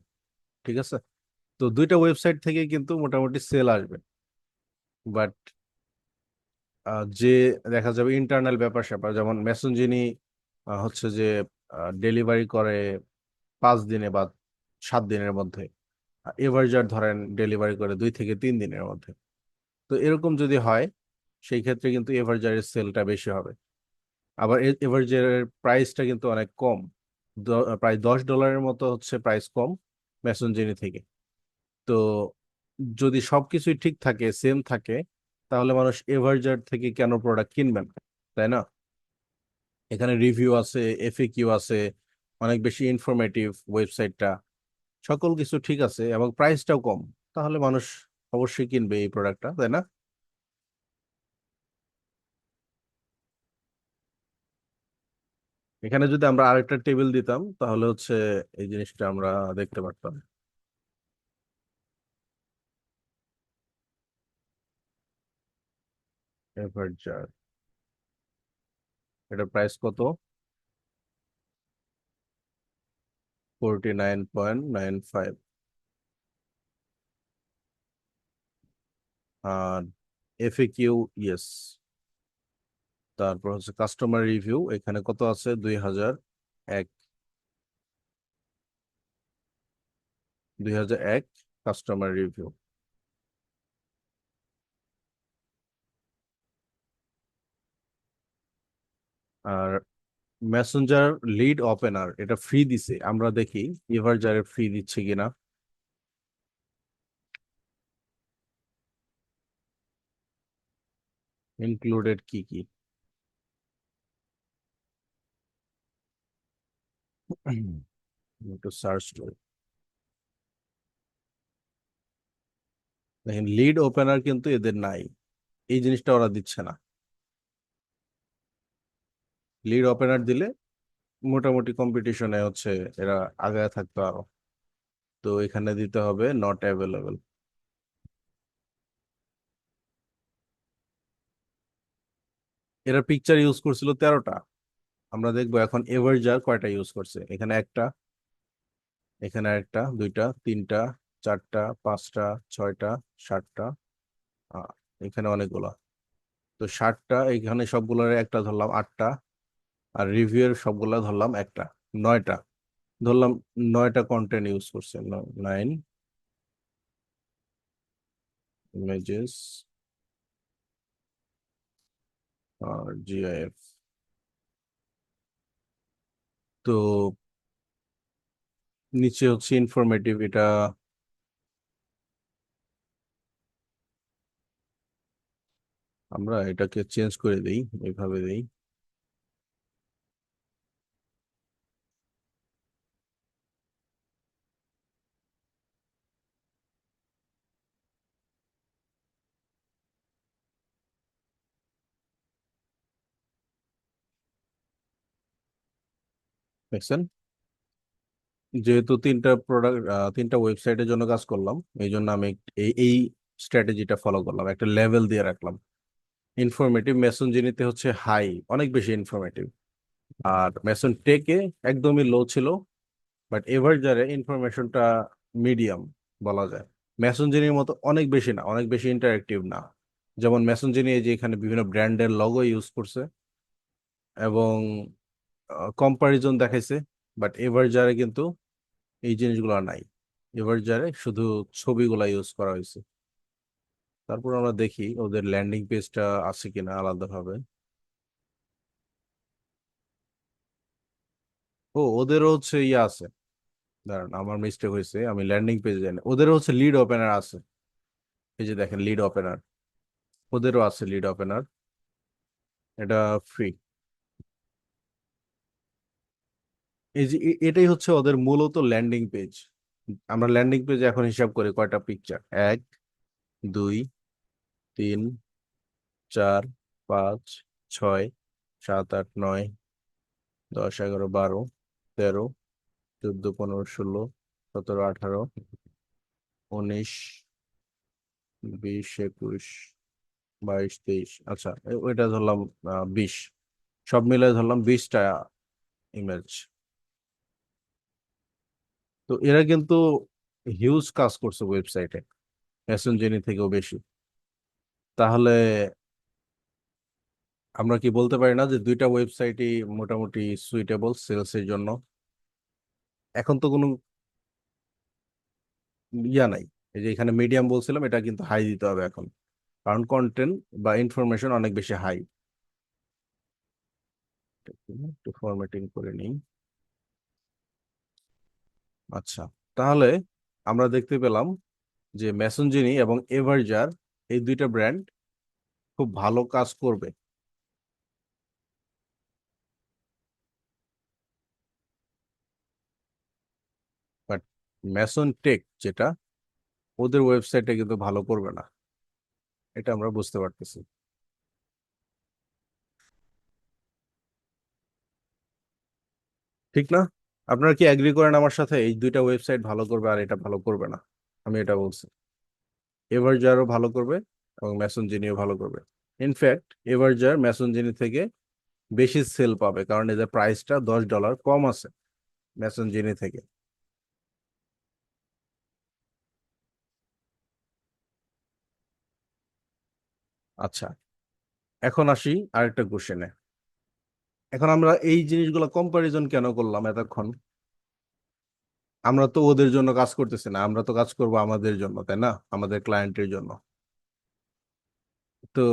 ঠিক আছে। তো দুইটা ওয়েবসাইট থেকে কিন্তু মোটামুটি সেল আসবে, বাট যে দেখা যাবে ইন্টারনাল ব্যাপার স্যাপার, যেমন মেসেঞ্জিনি হচ্ছে যে ডেলিভারি করে 5 দিনে বা 7 দিনের মধ্যে, এভারজার ধরেন ডেলিভারি করে 2 থেকে 3 দিনের মধ্যে। তো এরকম যদি হয় সেই ক্ষেত্রে কিন্তু এভারজারের সেলটা বেশি হবে। আবার এভারজারের প্রাইসটা কিন্তু অনেক কম, প্রায় $10 মতো হচ্ছে প্রাইস কম মেসেঞ্জারি থেকে। তো যদি সবকিছুই ঠিক থাকে, সেম থাকে, তাহলে মানুষ এভারজার থেকে কেন প্রোডাক্ট কিনবেন, তাই না? এখানে রিভিউ আছে, এফএকিউ আছে, অনেক বেশি ইনফরমেটিভ ওয়েবসাইটটা, সকল কিছু ঠিক আছে এবং প্রাইসটাও কম, তাহলে মানুষ অবশ্যই কিনবে এই প্রোডাক্টটা, তাই না? এখানে যদি আমরা আরেকটা টেবিল দিতাম তাহলে হচ্ছে এই জিনিসটা আমরা দেখতে পারতাম। এভারজার, এটা প্রাইস কত? 49.95। আর এফএকিউ, ইয়েস। তারপর হচ্ছে কাস্টমার রিভিউ, এখানে কত আছে? 2001। 2001 কাস্টমার রিভিউ। আর মেসেঞ্জার লিড ওপেনার এটা ফ্রি দিছে, আমরা দেখি এভারজারে ফ্রি দিচ্ছে কিনা। ইনক্লুডেড কি কি? একটু সার্চ করি। দেখেন লিড ওপেনার কিন্তু এদের নাই, এই জিনিসটা ওরা দিচ্ছে না। লিড ওপেনার দিলে মোটামুটি কম্পিটিশনে হচ্ছে এরা আগায় থাকতো আরো। তো এখানে দিতে হবে নট অ্যাভেলেবল। এরা পিকচার ইউজ করছিল 13টা, আমরা দেখবো এখন এভারজার কয়টা ইউজ করছে। এখানে একটা, এখানে একটা, দুইটা, তিনটা, চারটা, পাঁচটা, ছয়টা, সাতটা, আহ, এখানে অনেকগুলা। তো 60টা, এখানে সবগুলোর একটা ধরলাম 8টা, আর রিভিউয়ের সবগুলা ধরলাম একটা, 9টা ধরলাম। 9টা কন্টেন্ট ইউজ করছে, 9 ইমেজেস আর জিআইএফ। তো নিচে হচ্ছে ইনফরমেটিভ, এটা আমরা এটাকে চেঞ্জ করে দিই, এইভাবে দিই। দেখছেন, যেহেতু তিনটা প্রোডাক্ট, তিনটা ওয়েবসাইটের জন্য কাজ করলাম, এই জন্য আমি এই স্ট্র্যাটেজিটা ফলো করলাম, একটা লেভেল দিয়ে রাখলাম। ইনফরমেটিভ মেসেঞ্জারিতে হচ্ছে হাই, অনেক বেশি ইনফরমেটিভ। আর মেসেঞ্জ টেকে একদমই লো ছিল, বাট এভারজারে ইনফরমেশনটা মিডিয়াম বলা যায়। মেসেঞ্জারির মতো অনেক বেশি না, অনেক বেশি ইন্টারেক্টিভ না। যেমন মেসেঞ্জারি এই যে এখানে বিভিন্ন ব্র্যান্ডের লগো ইউজ করছে এবং কম্পারিজন দেখাইছে, বাট এভারজারে কিন্তু এই জিনিসগুলো নাই। এভারজারে শুধু ছবিগুলা ইউজ করা হয়েছে। তারপর আমরা দেখি ওদের ল্যান্ডিং পেজটা আছে কিনা আলাদাভাবে। ও, ওদেরও হচ্ছে ইয়ে আছে, দাঁড়ান আমার মিস্টেক হয়েছে, আমি ল্যান্ডিং পেজে জানি। ওদেরও হচ্ছে লিড ওপেনার আছে, এই যে দেখেন লিড ওপেনার, ওদেরও আছে লিড ওপেনার, এটা ফ্রি। এই যে এটাই হচ্ছে ওদের মূলত ল্যান্ডিং পেজ। আমরা ল্যান্ডিং পেজ এখন হিসাব করি কয়টা পিকচার: 1, 2, 3, 4, 5, 6, 7, 8, 9, 10, 11, 12, 13, 14, 15, 16, 17, 18, 19, 20, 21, 22, 23, আচ্ছা ওইটা ধরলাম 20, সব মিলে ধরলাম 20টা ইমেজ। তো এরা কিন্তু হিউজ কাজ করছে ওয়েবসাইটে, মেসেঞ্জারি থেকেও বেশি। তাহলে আমরা কি বলতে পারি না যে দুইটা ওয়েবসাইটই মোটামুটি সুইটেবল সেলসের জন্য? এখন তো কোনো ইয়া নাই। এই যে এখানে মিডিয়াম বলছিলাম, এটা কিন্তু হাই দিতে হবে এখন, কারণ কন্টেন্ট বা ইনফরমেশন অনেক বেশি হাই। একটু ফরম্যাটিং করে নিই। আচ্ছা, তাহলে আমরা দেখতে পেলাম যে মেসনজিনি এবং এভারজার এই দুইটা ব্র্যান্ড খুব ভালো কাজ করবে। বাট মেসন টেক যেটা, ওদের ওয়েবসাইটে কিন্তু ভালো করবে না, এটা আমরা বুঝতে পারতেছি। ঠিক না? আপনারা কি এগ্রি করেন আমার সাথে এই দুইটা ওয়েবসাইট ভালো করবে আর এটা ভালো করবে না? আমি এটা বলছি, এভারজারও ভালো করবে এবং মেসনজিনিও ভালো করবে। ইনফ্যাক্ট এভারজার মেসনজিনি থেকে বেশি সেল পাবে, কারণ এদের প্রাইসটা $10 কম আছে মেসনজিনি থেকে। আচ্ছা, এখন আসি আরেকটা কোশ্চেনে। এখন আমরা এই জিনিসগুলো কম্পারিজন কেন করলাম এতক্ষণ? আমরা তো ওদের জন্য কাজ করতেছি না, আমরা তো কাজ করব আমাদের জন্য, তাই না? আমাদের ক্লায়েন্টের জন্য। তো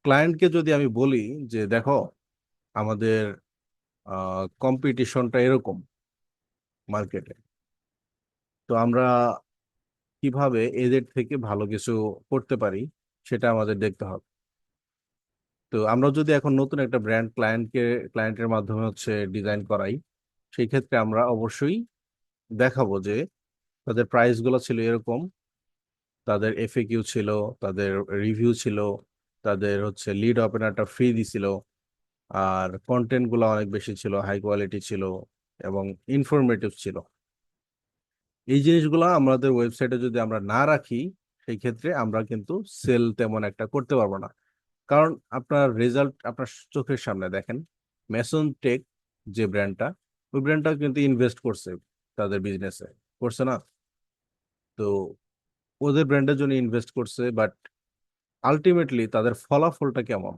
ক্লায়েন্টকে যদি আমি বলি যে দেখো, আমাদের কম্পিটিশনটা এরকম মার্কেটে, তো আমরা কিভাবে এদের থেকে ভালো কিছু করতে পারি সেটা আমাদের দেখতে হবে। তো আমরা যদি এখন নতুন একটা ব্র্যান্ড ক্লায়েন্টের মাধ্যমে হচ্ছে ডিজাইন করাই, সেই ক্ষেত্রে আমরা অবশ্যই দেখাবো যে তাদের প্রাইস গুলো ছিল এরকম, তাদের এফএকিউ ছিল, তাদের রিভিউ ছিল, তাদের হচ্ছে লিড ওপেনারটা ফ্রি দিছিল, আর কন্টেন্ট গুলো অনেক বেশি ছিল, হাই কোয়ালিটি ছিল এবং ইনফরমেটিভ ছিল। এই জিনিসগুলো আমাদের ওয়েবসাইটে যদি আমরা না রাখি, সেই ক্ষেত্রে আমরা কিন্তু সেল তেমন একটা করতে পারবো না। কারণ আপনার রেজাল্ট আপনার চোখের সামনে দেখেন, মেসন টেক যে ব্র্যান্ডটা, ওই ব্র্যান্ডটা কিন্তু ইনভেস্ট করছে তাদের বিজনেসে, করছে না? তো ওদের ব্র্যান্ডের জন্য ইনভেস্ট করছে, বাট আলটিমেটলি তাদের ফলাফলটা কেমন?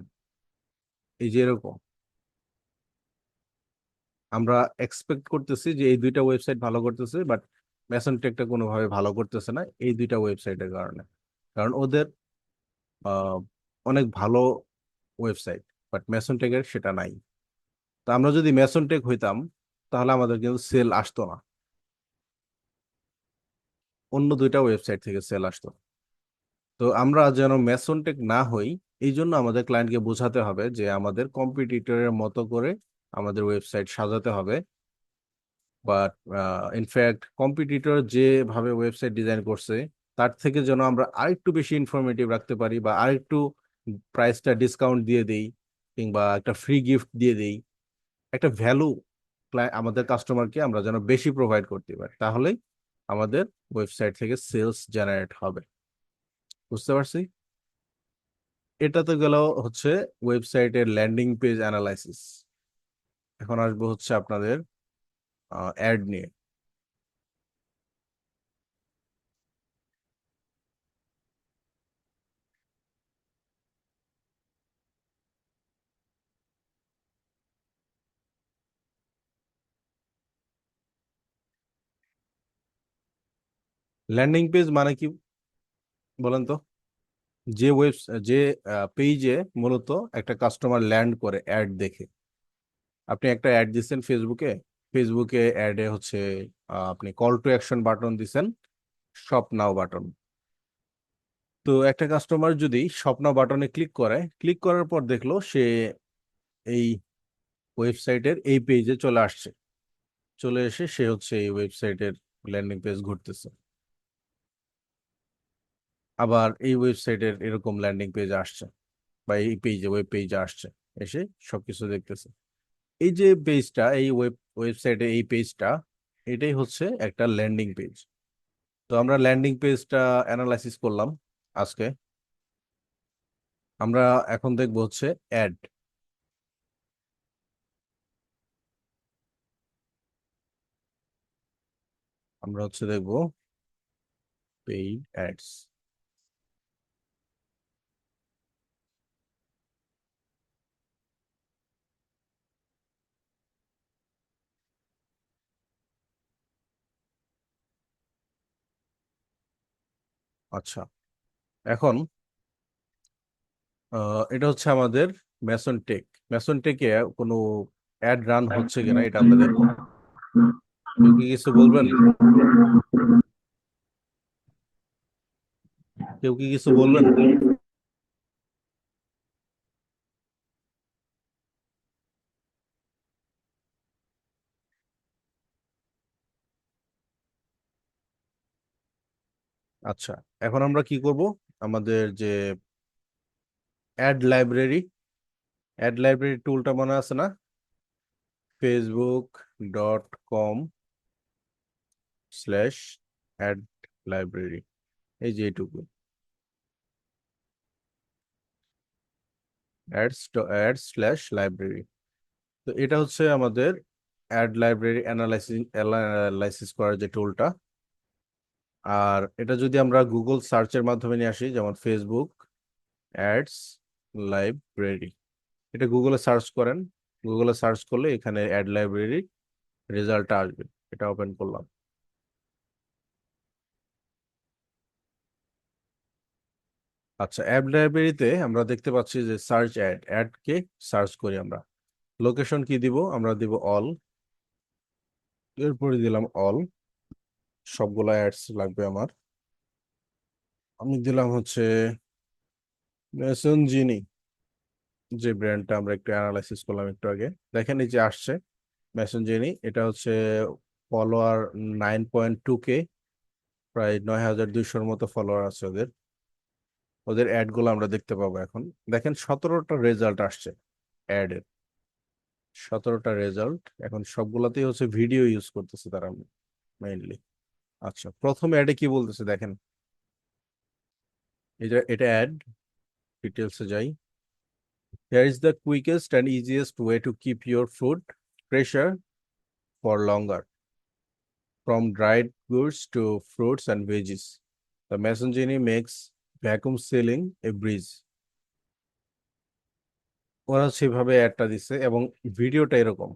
এই যে এরকম আমরা এক্সপেক্ট করতেছি যে এই দুইটা ওয়েবসাইট ভালো করতেছে, বাট মেসন টেকটা কোনোভাবে ভালো করতেছে না এই দুইটা ওয়েবসাইটের কারণে। কারণ ওদের আহ, অনেক ভালো ওয়েবসাইট, বাট মেসন টেকের সেটা নাই। তো আমরা যদি মেসন টেক হইতাম, তাহলে আমাদের কিন্তু সেল আসতো না, অন্য দুইটা ওয়েবসাইট থেকে সেল আসতো। তো আমরা যেন মেসন টেক না হই, এই জন্য আমাদের ক্লায়েন্টকে বোঝাতে হবে যে আমাদের কম্পিটিটরের মতো করে আমাদের ওয়েবসাইট সাজাতে হবে। বাট ইনফ্যাক্ট কম্পিটিটর যেভাবে ওয়েবসাইট ডিজাইন করছে, তার থেকে যেন আমরা আরেকটু বেশি ইনফরমেটিভ রাখতে পারি, বা আরেকটু প্রাইসটা ডিসকাউন্ট দিয়ে দেই, কিংবা একটা ফ্রি গিফট দিয়ে দেই, একটা ভ্যালু আমাদের কাস্টমারকে আমরা যেন বেশি প্রোভাইড করতে পারি, তাহলেই আমাদের ওয়েবসাইট থেকে সেলস জেনারেট হবে। বুঝতে পারছি? এটা তো গেল হচ্ছে ওয়েবসাইটের ল্যান্ডিং পেজ অ্যানালাইসিস। এখন আসবো হচ্ছে আপনাদের অ্যাড নিয়ে। ল্যান্ডিং পেজ মানে কি বলেন তো? যে ওয়েব যে পেজে মূলত একটা কাস্টমার ল্যান্ড করে অ্যাড দেখে। আপনি একটা অ্যাড দিচ্ছেন ফেসবুকে, ফেসবুকে অ্যাডে হচ্ছে আপনি কল টু অ্যাকশন বাটন দিচ্ছেন, শপ নাও বাটন। তো একটা কাস্টমার যদি শপ নাও বাটনে ক্লিক করে, ক্লিক করার পর দেখলো সে এই ওয়েবসাইটের এই পেজে চলে আসছে, চলে এসে সে হচ্ছে এই ওয়েবসাইটের ল্যান্ডিং পেজ ঘুরতেছে, আবার এই ওয়েবসাইটের এরকম ল্যান্ডিং পেজ আসছে, বা এই পেজে ওয়েব পেজে আসছে, এসে সবকিছু দেখতেছে। এই যে পেজটা, এই ওয়েবসাইটে এই পেজটা, এটাই হচ্ছে একটা ল্যান্ডিং পেজ। তো আমরা ল্যান্ডিং পেজটা অ্যানালাইসিস করলাম আজকে। আমরা এখন দেখবো হচ্ছে অ্যাড। আমরা হচ্ছে দেখবো পেইড অ্যাডস। আচ্ছা, এখন এটা হচ্ছে আমাদের মেসন টেক। মেসন টেকে কোনো অ্যাড রান হচ্ছে কিনা এটা আমরা দেখবো। কেউ কি কিছু বলবেন? কেউ কি কিছু বলবেন? আচ্ছা, এখন আমরা কি করব? আমাদের যে অ্যাড লাইব্রেরি টুলটা মনে আছে না? facebook.com/অ্যাড লাইব্রেরি, এই যে এইটুকু, অ্যাড/লাইব্রেরি। তো এটা হচ্ছে আমাদের অ্যাড লাইব্রেরি অ্যানালাইসিস করার যে টুলটা। আর এটা যদি আমরা গুগল সার্চের মাধ্যমে নিয়ে আসি, যেমন ফেসবুক অ্যাডস লাইব্রেরি, এটা গুগলে সার্চ করেন। গুগলে সার্চ করলে এখানে অ্যাড লাইব্রেরি রেজাল্টটা আসবে। এটা ওপেন করলাম। আচ্ছা, অ্যাড লাইব্রেরিতে আমরা দেখতে পাচ্ছি যে সার্চ অ্যাডকে সার্চ করি আমরা। লোকেশন কি দিব? আমরা দিব অল, এরপরে দিলাম অল, সবগুলা অ্যাডস লাগবে আমার। আমি দিলাম হচ্ছে মেসনজিনি, যে ব্র্যান্ডটা আমরা একটু অ্যানালাইসিস করলাম একটু আগে। দেখেন এই যে আসছে মেসনজিনি, এটা হচ্ছে ফলোয়ার 9.2K, প্রায় 9,200-র মতো ফলোয়ার আছে ওদের। ওদের অ্যাড গুলো আমরা দেখতে পাবো এখন। দেখেন 17টা রেজাল্ট আসছে অ্যাড এর, 17টা রেজাল্ট। এখন সবগুলাতেই হচ্ছে ভিডিও ইউজ করতেছে তারা মেইনলি। আচ্ছা, প্রথম অ্যাডে কি বলতেছে দেখেন। এটা অ্যাড ডিটেলসে যাই। Here is the quickest and easiest way to keep your food fresher for longer, from dried goods to fruits and veggies. The Mason makes vacuum sealing a breeze. ওরা সেভাবে অ্যাডটা দিচ্ছে এবং ভিডিওটা এরকম।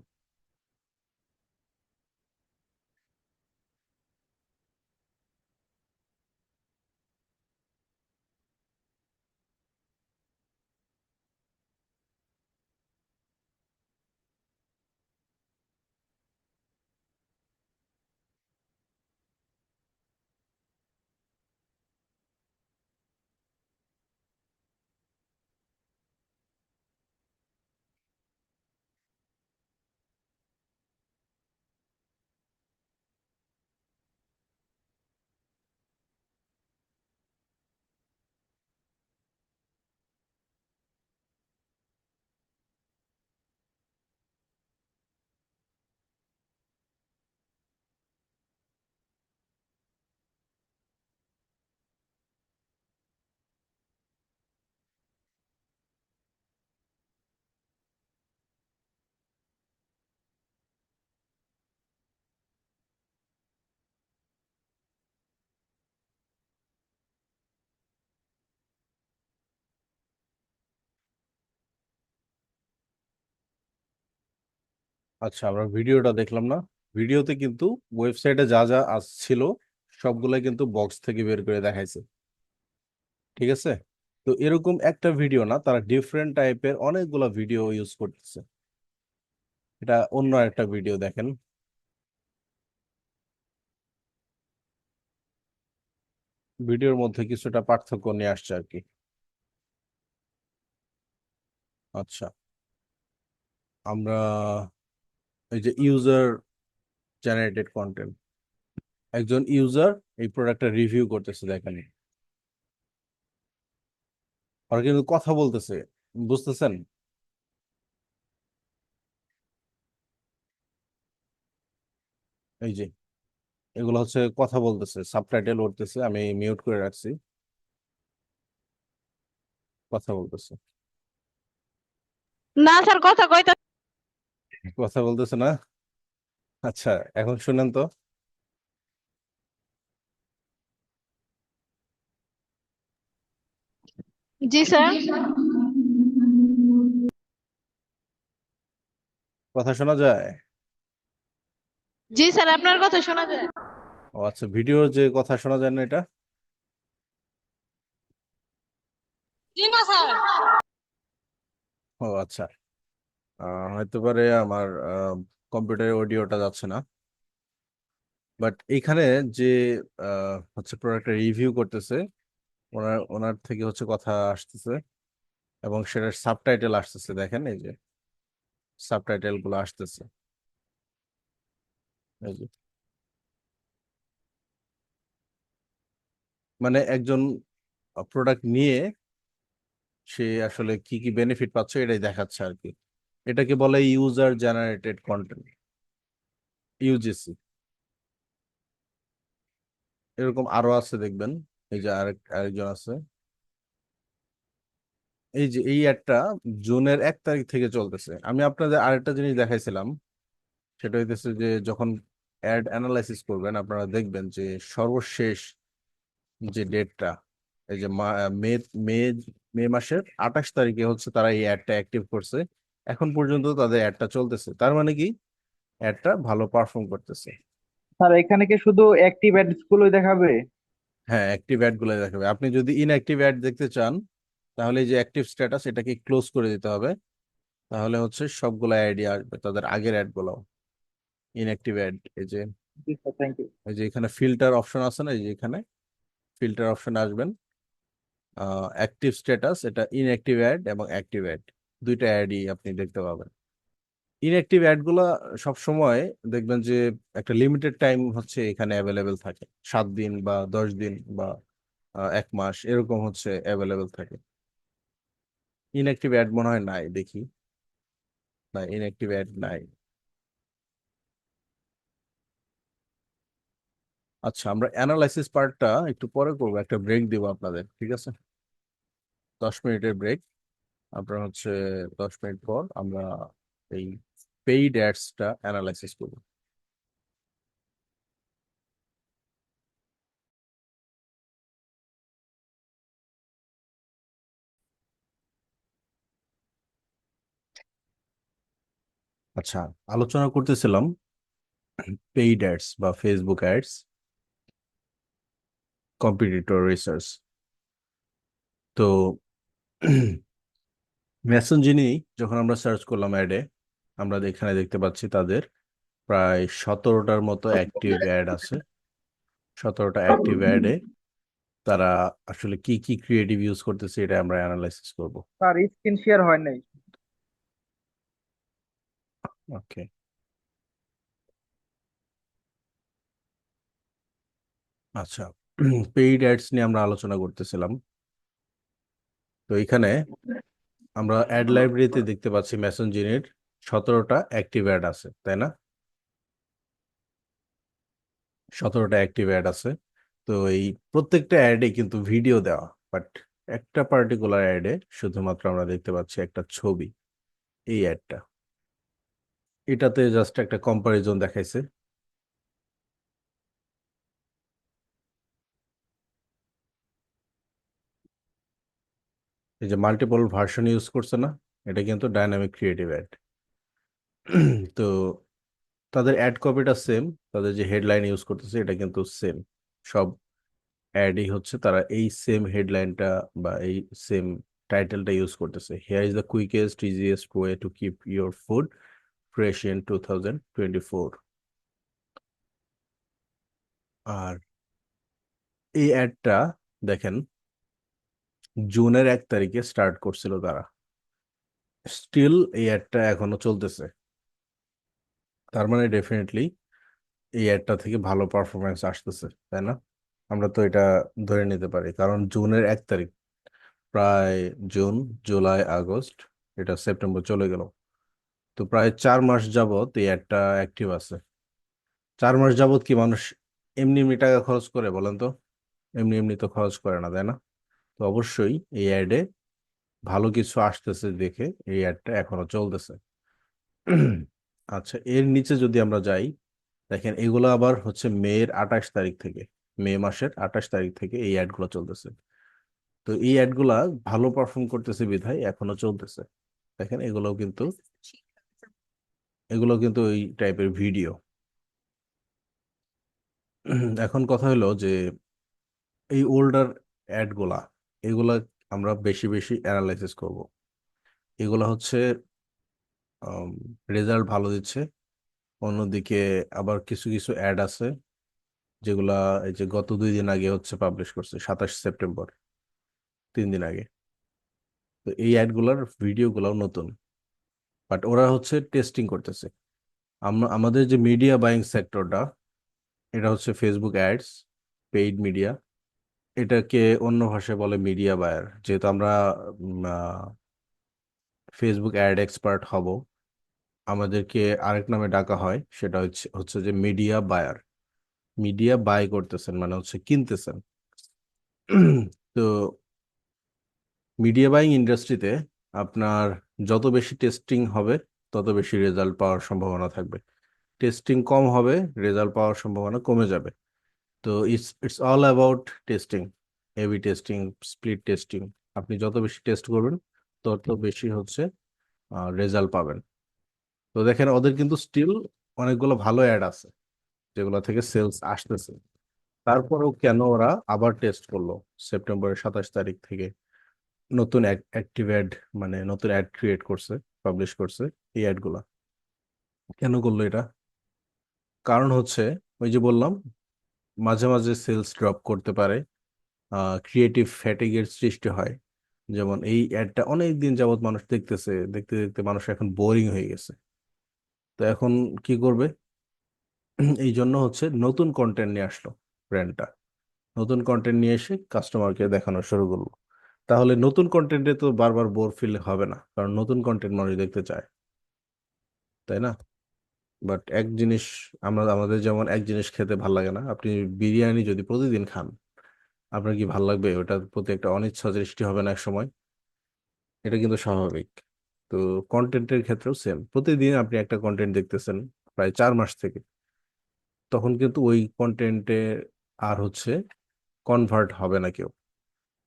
আচ্ছা, আমরা ভিডিওটা দেখলাম না? ভিডিওতে কিন্তু ওয়েবসাইটে যা যা ছিল সবগুলাই কিন্তু বক্স থেকে বের করে দেখাইছে, ঠিক আছে? তো এরকম একটা ভিডিও না, তারা ডিফারেন্ট টাইপের অনেকগুলা ভিডিও ইউজ করতেছে। এটা অন্য একটা ভিডিও দেখেন। ভিডিওর মধ্যে কিছুটা পার্থক্য নিয়ে আসছে আর কি। আচ্ছা, আমরা এই যে ইউজার জেনারেটেড কন্টেন্ট, একজন ইউজার এই প্রোডাক্টটা রিভিউ করতেছে, দেখেন ওরা কিন্তু কথা বলতেছে, বুঝতেছেন? এই যে এগুলো হচ্ছে কথা বলতেছে, সাবটাইটেল উঠতেছে, আমি মিউট করে রাখছি, কথা বলতেছে। না স্যার, কথা কইতা। কথা বলতেছে না? আচ্ছা, এখন শুনেন তো। জি স্যার। কথা শোনা যায়? জি স্যার, আপনার কথা শোনা যায়। ও আচ্ছা, ভিডিওর যে কথা শোনা যায় না এটা? জি না স্যার। ও আচ্ছা, হয়তো পারে আমার কম্পিউটারে অডিওটা যাচ্ছে না। বাট এখানে যে হচ্ছে প্রোডাক্টটা রিভিউ করতেছে, ওনার ওনার থেকে হচ্ছে কথা আসতেছে এবং সেটার সাবটাইটেল আসতেছে, দেখেন এই যে সাবটাইটেল গুলো আসতেছে, এই যে মানে একজন প্রোডাক্ট নিয়ে সে আসলে কি কি বেনিফিট পাচ্ছে এটাই দেখাচ্ছে আর কি। এটাকে বলে ইউজার জেনারেটেড কন্টেন্ট, ইউজিসি। এরকম আরো আছে দেখবেন, এই যে আরেকজন আছে। এই যে এই অ্যাডটা জুনের 1 তারিখ থেকে চলতেছে। আমি আপনাদের আরেকটা জিনিস দেখাইছিলাম, সেটা হইতেছে যে যখন অ্যাড অ্যানালাইসিস করবেন আপনারা দেখবেন যে সর্বশেষ যে ডেটটা, এই যে মে মে মে মাসের 28 তারিখে হচ্ছে তারা এই অ্যাডটা অ্যাক্টিভ করছে। এখন পর্যন্ত তাদের অ্যাডটা চলতেছে, তার মানে কি অ্যাডটা ভালো পারফর্ম করতেছে। স্যার এখানে কি শুধু অ্যাক্টিভ অ্যাডস গুলোই দেখাবে? হ্যাঁ, অ্যাক্টিভ অ্যাড গুলো দেখাবে। আপনি যদি ইনঅ্যাক্টিভ অ্যাড দেখতে চান তাহলে এই যে অ্যাক্টিভ স্ট্যাটাস এটাকে ক্লোজ করে দিতে হবে, তাহলে হচ্ছে সবগুলো অ্যাডই আসবে, তাদের আগের অ্যাড গুলো। ইনঅ্যাক্টিভ অ্যাড, এই যে জি স্যার, থ্যাংক ইউ। এই যে এখানে ফিল্টার অপশন আছে না, এই যে এখানে ফিল্টার অপশন আসবেন, অ্যাক্টিভ স্ট্যাটাস, এটা ইনঅ্যাক্টিভ অ্যাড এবং অ্যাক্টিভ অ্যাড দুইটা অ্যাডই আপনি দেখতে পাবেন। ইনঅ্যাক্টিভ অ্যাড গুলা সবসময় দেখবেন যে একটা লিমিটেড টাইম হচ্ছে এখানে অ্যাভেলেবেল থাকে, 7 দিন বা 10 দিন বা 1 মাস এরকম হচ্ছে অ্যাভেলেবেল থাকে। ইনঅ্যাক্টিভ অ্যাড মনে হয় নাই, দেখি। না, ইনঅ্যাক্টিভ অ্যাড নাই। আচ্ছা, আমরা অ্যানালাইসিস পার্টটা একটু পরে করবো, একটা ব্রেক দিব আপনাদের, ঠিক আছে? 10 মিনিটের ব্রেক। আপনার হচ্ছে 10 মিনিট পর আমরা এই পেইড অ্যাডসটা অ্যানালাইসিস করব। আচ্ছা, আলোচনা করতেছিলাম পেইড অ্যাডস বা ফেসবুক অ্যাডস, কম্পিটিটর রিসার্চ। তো মেসেঞ্জিনি যখন আমরা সার্চ করলাম অ্যাডে, আমরা এখানে দেখতে পাচ্ছি তাদের প্রায় 17টার মতো অ্যাক্টিভ অ্যাড আছে। 17টা অ্যাক্টিভ অ্যাডে তারা আসলে কি কি ক্রিয়েটিভ ইউজ করতেছে এটা আমরা অ্যানালাইসিস করব। স্যার স্ক্রিন শেয়ার হয় নাই। ওকে, আচ্ছা। পেইড অ্যাডস নিয়ে আমরা আলোচনা করতেছিলাম। তো এখানে আমরা অ্যাড লাইব্রেরিতে দেখতে পাচ্ছি মেসেঞ্জিনির 17টা অ্যাক্টিভ অ্যাড আছে, তাই না? 17টা অ্যাক্টিভ অ্যাড আছে। তো এই প্রত্যেকটা অ্যাডে কিন্তু ভিডিও দেওয়া, বাট একটা পার্টিকুলার অ্যাডে শুধুমাত্র আমরা দেখতে পাচ্ছি একটা ছবি, এই অ্যাডটা। এটাতে জাস্ট একটা কম্পারিজন দেখাইছে। এই যে মাল্টিপল ভার্সন ইউজ করছে না, এটা কিন্তু ডাইনামিক ক্রিয়েটিভ অ্যাড। তো তাদের অ্যাড কপিটা সেম, তাদের যে হেডলাইন ইউজ করতেছে এটা কিন্তু সেম। সব অ্যাডই হচ্ছে তারা এই সেম হেডলাইনটা বা এই সেম টাইটেলটা ইউজ করতেছে, here is the quickest easiest way to keep your food fresh in 2024। আর এই অ্যাডটা দেখেন জুনের 1 তারিখে স্টার্ট করছিল তারা, স্টিল এই অ্যাডটা এখনো চলতেছে। তার মানে ডেফিনেটলি এই অ্যাডটা থেকে ভালো পারফরমেন্স আসতেছে, তাই না? আমরা তো এটা ধরে নিতে পারি, কারণ জুনের 1 তারিখ, প্রায় জুন, জুলাই, আগস্ট, এটা সেপ্টেম্বর চলে গেল। তো প্রায় 4 মাস যাবত এই অ্যাডটা অ্যাক্টিভ আছে। 4 মাস যাবত কি মানুষ এমনি এমনি টাকা খরচ করে বলেন তো? এমনি এমনি তো খরচ করে না, তাই না? তো অবশ্যই এই অ্যাডে ভালো কিছু আসতেছে দেখে এই অ্যাডটা এখনো চলতেছে। আচ্ছা, এর নিচে যদি আমরা যাই, দেখেন এগুলো আবার হচ্ছে মের 28 তারিখ থেকে, মে মাসের 28 তারিখ থেকে এই অ্যাডগুলো চলতেছে। তো এই অ্যাডগুলা ভালো পারফর্ম করতেছে বিধায় এখনো চলতেছে। দেখেন এগুলো কিন্তু এই টাইপের ভিডিও। এখন কথা হলো যে এই ওল্ডার অ্যাডগুলা, এগুলা আমরা বেশি বেশি অ্যানালাইসিস করব। এগুলা হচ্ছে রেজাল্ট ভালো দিচ্ছে। অন্যদিকে আবার কিছু কিছু অ্যাড আছে যেগুলা এই যে গত 2 দিন আগে হচ্ছে পাবলিশ করছে, 27 সেপ্টেম্বর। 3 দিন আগে। তো এই অ্যাডগুলোর ভিডিওগুলোও নতুন, বাট ওরা হচ্ছে টেস্টিং করতেছে। আমাদের যে মিডিয়া বাইং সেক্টরটা, এটা হচ্ছে ফেসবুক অ্যাডস, পেইড মিডিয়া। এটাকে অন্য ভাষায় বলে মিডিয়া বায়ার। যেহেতু আমরা ফেসবুক অ্যাড এক্সপার্ট হব, আমাদেরকে আরেক নামে ডাকা হয়, সেটা হচ্ছে হচ্ছে যে মিডিয়া বায়ার। মিডিয়া বাই করতেছেন মানে হচ্ছে কিনতেছেন। তো মিডিয়া বাইং ইন্ডাস্ট্রিতে আপনার যত বেশি টেস্টিং হবে, তত বেশি রেজাল্ট পাওয়ার সম্ভাবনা থাকবে। টেস্টিং কম হবে, রেজাল্ট পাওয়ার সম্ভাবনা কমে যাবে। তো it's all about testing, A B testing, split testing. আপনি যত বেশি টেস্ট করবেন, তত বেশি হচ্ছে রেজাল্ট পাবেন। তো দেখেন ওদের কিন্তু স্টিল অনেকগুলো ভালো অ্যাড আছে যেগুলো থেকে সেলস আসতেছে। তারপরেও কেন ওরা আবার টেস্ট করলো সেপ্টেম্বরের 27 তারিখ থেকে নতুন অ্যাক্টিভ অ্যাড, মানে নতুন অ্যাড ক্রিয়েট করছে, পাবলিশ করছে এই অ্যাডগুলা? কেন করলো এটা? কারণ হচ্ছে ওই যে বললাম, মাঝে মাঝে সেলস ড্রপ করতে পারে, ক্রিয়েটিভ ফ্যাটিগের সৃষ্টি হয়। যেমন এই অ্যাডটা অনেক দিন যাবত মানুষ দেখতেছে, দেখতে দেখতে মানুষ এখন বোরিং হয়ে গেছে। তো এখন কি করবে? এই জন্য হচ্ছে নতুন কন্টেন্ট নিয়ে আসলো ব্র্যান্ডটা। নতুন কন্টেন্ট নিয়ে এসে কাস্টমারকে দেখানো শুরু করলো। তাহলে নতুন কন্টেন্টে তো বারবার বোর ফিল হবে না, কারণ নতুন কন্টেন্ট মানুষ দেখতে চায়, তাই না? বাট এক জিনিস, আমাদের যেমন এক জিনিস খেতে ভাল লাগে না, আপনি বিরিয়ানি যদি প্রতিদিন খান, আপনার কি ভাল লাগবে? ওটার প্রতি একটা অনিচ্ছা সৃষ্টি হবে না এক সময়? এটা কিন্তু স্বাভাবিক। তো কন্টেন্টের ক্ষেত্রেও সেম, প্রতিদিন আপনি একটা কন্টেন্ট দেখতেছেন প্রায় 4 মাস থেকে, তখন কিন্তু ওই কন্টেন্টে আর হচ্ছে কনভার্ট হবে না কেউ।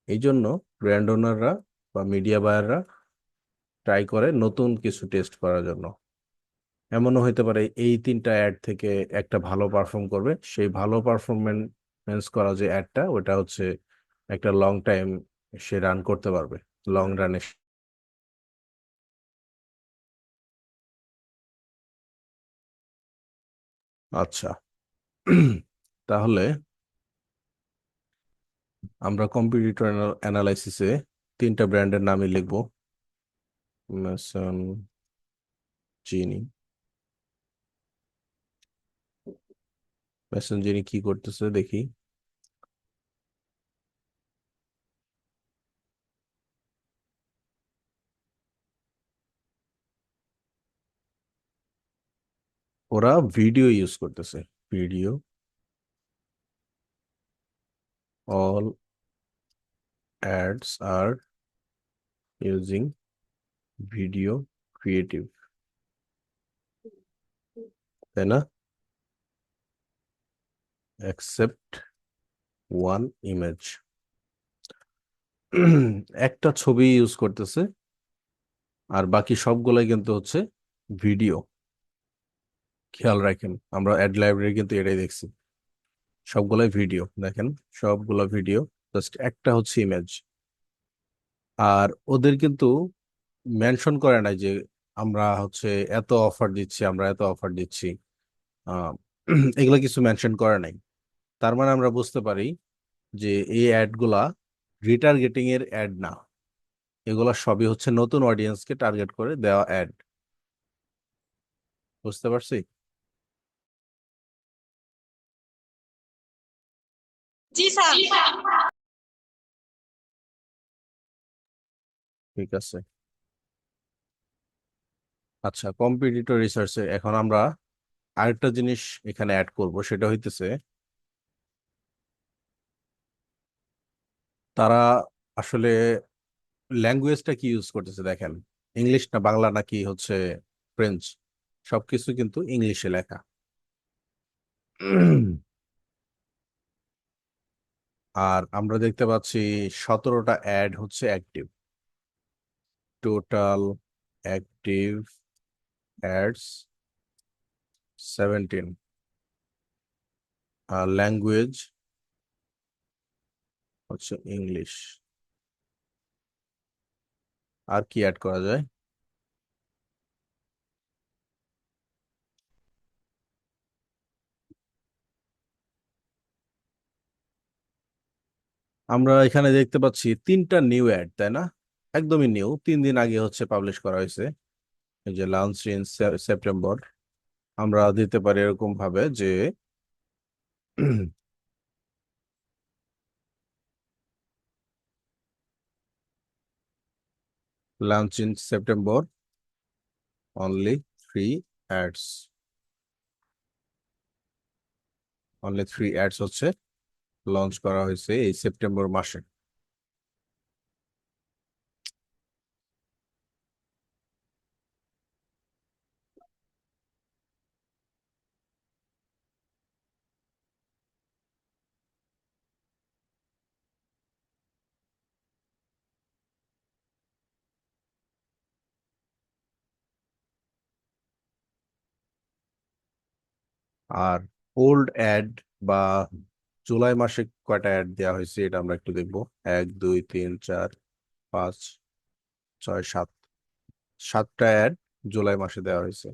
এই জন্য ব্র্যান্ড ওনাররা বা মিডিয়া বায়াররা ট্রাই করে নতুন কিছু টেস্ট করার জন্য। এমনও হতে পারে এই 3টা অ্যাড থেকে একটা ভালো পারফর্ম করবে, সেই ভালো পারফরমেন্স করা যে অ্যাডটা, ওটা হচ্ছে একটা লং টাইম সে রান করতে পারবে, লং রানে। আচ্ছা। তাহলে আমরা কম্পিটিটর অ্যানালাইসিসে 3টা ব্র্যান্ডের নামই লিখবো। মেসন, চিনি। মেসন চিনি কি করতেছে দেখি। ওরা ভিডিও ইউজ করতেছে, video. All ads are using video creative, তাই না? Accept one image. একটা ছবি ইউজ করতেছে, আর বাকি সবগুলাই কিন্তু হচ্ছে ভিডিও। খেয়াল রাখেন, আমরা অ্যাড লাইব্রেরি কিন্তু এটাই দেখছি, সবগুলাই ভিডিও। দেখেন, সবগুলা ভিডিও, জাস্ট একটা হচ্ছে ইমেজ। আর ওদের কিন্তু মেনশন করে নাই যে আমরা হচ্ছে এত অফার দিচ্ছি, আমরা এত অফার দিচ্ছি। আহ এগুলো কিছু মেনশন করে নাই। তার মানে আমরা বুঝতে পারি যে এই অ্যাডগুলা রিটার্গেটিং এর অ্যাড না, এগুলা সবই হচ্ছে নতুন অডিয়েন্সকে টার্গেট করে দেওয়া অ্যাড। বুঝতে পারছি? জি স্যার। ঠিক আছে। আচ্ছা, কম্পিটিটর রিসার্চে এখন আমরা আরেকটা জিনিস এখানে অ্যাড করব, সেটা হইতেছে তারা আসলে ল্যাঙ্গুয়েজটা কি ইউজ করতেছে। দেখেন, ইংলিশ না বাংলা নাকি হচ্ছে ফ্রেঞ্চ, সবকিছু কিন্তু ইংলিশে লেখা। আর আমরা দেখতে পাচ্ছি 17টা অ্যাড হচ্ছে অ্যাক্টিভ। Total active ads 17। আর ল্যাঙ্গুয়েজ হচ্ছে ইংলিশ। আর কি অ্যাড করা যায়? আমরা এখানে দেখতে পাচ্ছি 3টা নিউ অ্যাড, তাই না? একদমই নিউ, 3 দিন আগে হচ্ছে পাবলিশ করা হয়েছে। এই যে লঞ্চ ইন সেপ্টেম্বর। আমরা দিতে পারি এরকম ভাবে যে launch in September, only 3 ads. Only 3 ads হচ্ছে লঞ্চ করা হয়েছে এই সেপ্টেম্বর মাসে। আর ওল্ড অ্যাড বা জুলাই মাসে কয়টা অ্যাড দেওয়া হয়েছে এটা আমরা একটু দেখবো। 1 2 3 4 5 6 7, 7টা অ্যাড জুলাই মাসে দেওয়া হয়েছে।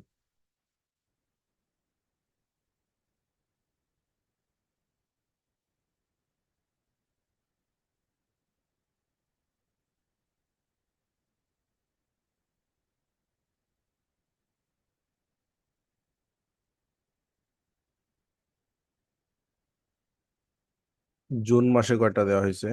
জুন মাসে কয়টা দেওয়া হয়েছে?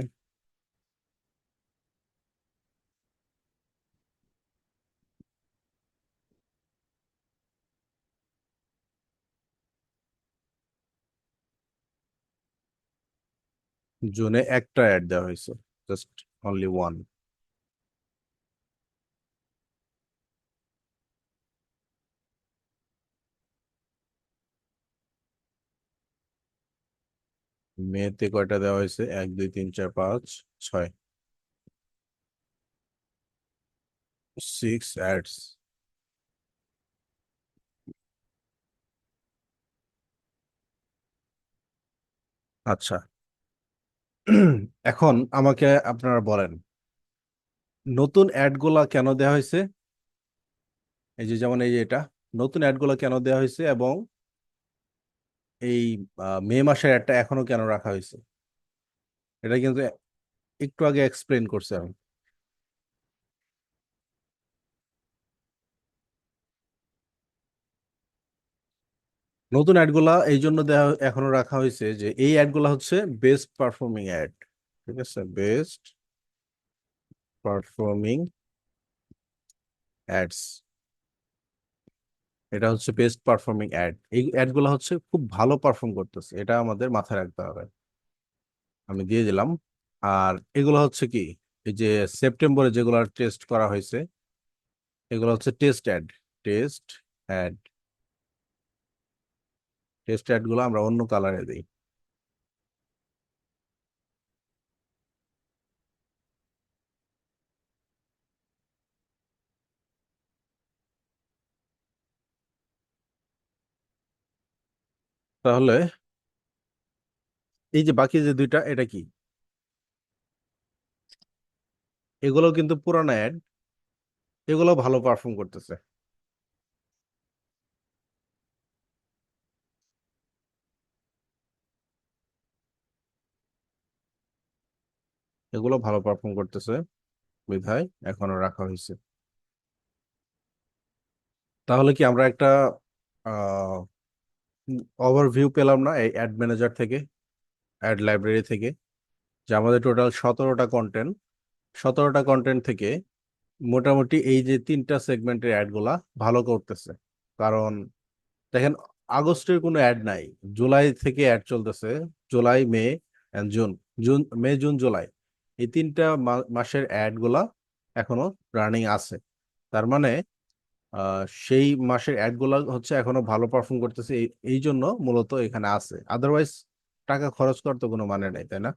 জুনে একটা অ্যাড দেওয়া হয়েছে, জাস্ট অনলি ওয়ান। মেতে কয়টা দেওয়া হয়েছে? 1 2 3 4 5 6, 6 অ্যাডস। আচ্ছা, এখন আমাকে আপনারা বলেন নতুন অ্যাড গুলা কেন দেওয়া হয়েছে? এই যে যেমন এই যে এটা, নতুন অ্যাড গুলা কেন দেওয়া হয়েছে এবং এই মে মাসের অ্যাডটা এখনো কেন রাখা হয়েছে? এটা কিন্তু একটু আগে এক্সপ্লেন করছে আমি। নতুন অ্যাডগুলা এই জন্য দেওয়া এখনো রাখা হয়েছে যে এই অ্যাডগুলা হচ্ছে বেস্ট পারফর্মিং অ্যাড। ঠিক আছে, বেস্ট পারফর্মিং অ্যাডস, এটা হচ্ছে বেস্ট পারফর্মিং অ্যাড। এই অ্যাডগুলো হচ্ছে খুব ভালো পারফর্ম করতেছে, এটা আমাদের মাথায় রাখতে হবে। আমি দিয়ে দিলাম। আর এগুলো হচ্ছে কি, এই যে সেপ্টেম্বরে যেগুলো টেস্ট করা হয়েছে এগুলো হচ্ছে test ad. Test ad, test ad গুলো আমরা অন্য কালারে দিই। তাহলে এই যে বাকি যে দুইটা, এটা কি? এগুলো কিন্তু পুরানো অ্যাড, এগুলো ভালো পারফর্ম করতেছে। এগুলো ভালো পারফর্ম করতেছে বিধায় এখনো রাখা হয়েছে। তাহলে কি আমরা একটা ওভারভিউ পেলাম না এই অ্যাড ম্যানেজার থেকে, অ্যাড লাইব্রেরি থেকে, যে আমাদের টোটাল 17টা কন্টেন্ট থেকে মোটামুটি এই যে 3টা সেগমেন্টের অ্যাড গুলা ভালো করতেছে। কারণ দেখেন, আগস্টের কোনো অ্যাড নাই, জুলাই থেকে অ্যাড চলতেছে। July, May and June. May June July, এই 3টা মাসের অ্যাড গুলা এখনো রানিং আছে। তার মানে সেই মাসের অ্যাড গুলা হচ্ছে এখনো ভালো পারফর্ম করতেছে, এই জন্য মূলত এখানে আছে। আদারওয়াইজ টাকা খরচ করার তো কোনো মানে নেই, তাই না?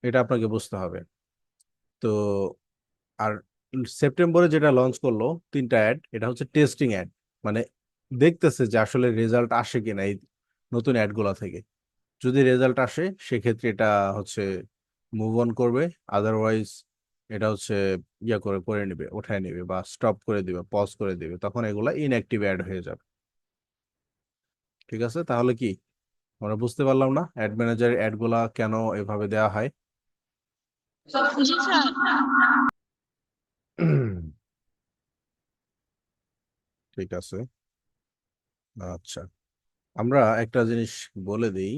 এটা আপনাকে বুঝতে হবে। তো আর সেপ্টেম্বরে যেটা লঞ্চ করলো 3টা অ্যাড, এটা হচ্ছে টেস্টিং অ্যাড, মানে দেখতেছে যে আসলে রেজাল্ট আসে কিনা এই নতুন অ্যাড গুলা থেকে। যদি রেজাল্ট আসে সেক্ষেত্রে এটা হচ্ছে মুভ অন করবে, আদারওয়াইজ এটা হচ্ছে ইয়া করে করে নিবে, উঠায় নিবে বা স্টপ করে দিবে, পজ করে দিবে, তখন এগুলা ইনঅ্যাক্টিভ অ্যাড হয়ে যাবে। ঠিক আছে, তাহলে কি আমরা বুঝতে পারলাম না অ্যাড ম্যানেজারের অ্যাড গুলা কেন এভাবে দেওয়া হয়। জি স্যার। ঠিক আছে, আচ্ছা, আমরা একটা জিনিস বলে দিই।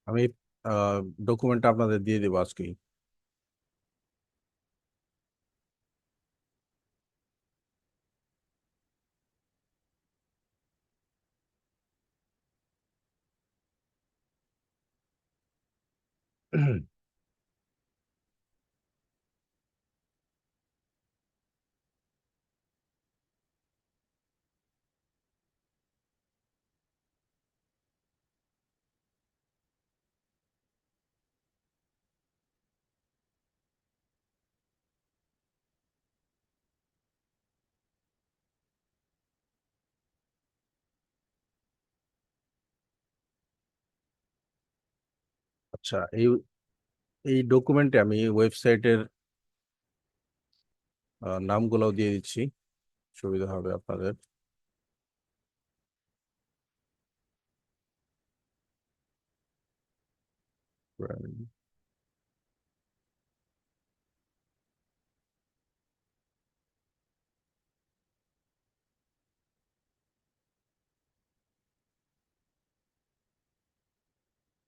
আমি ডকুমেন্টটা আপনাদের দিয়ে দেবো আজকেই। আচ্ছা, এই এই ডকুমেন্টে আমি ওয়েবসাইটের নামগুলোও দিয়ে দিচ্ছি, সুবিধা হবে আপনাদের।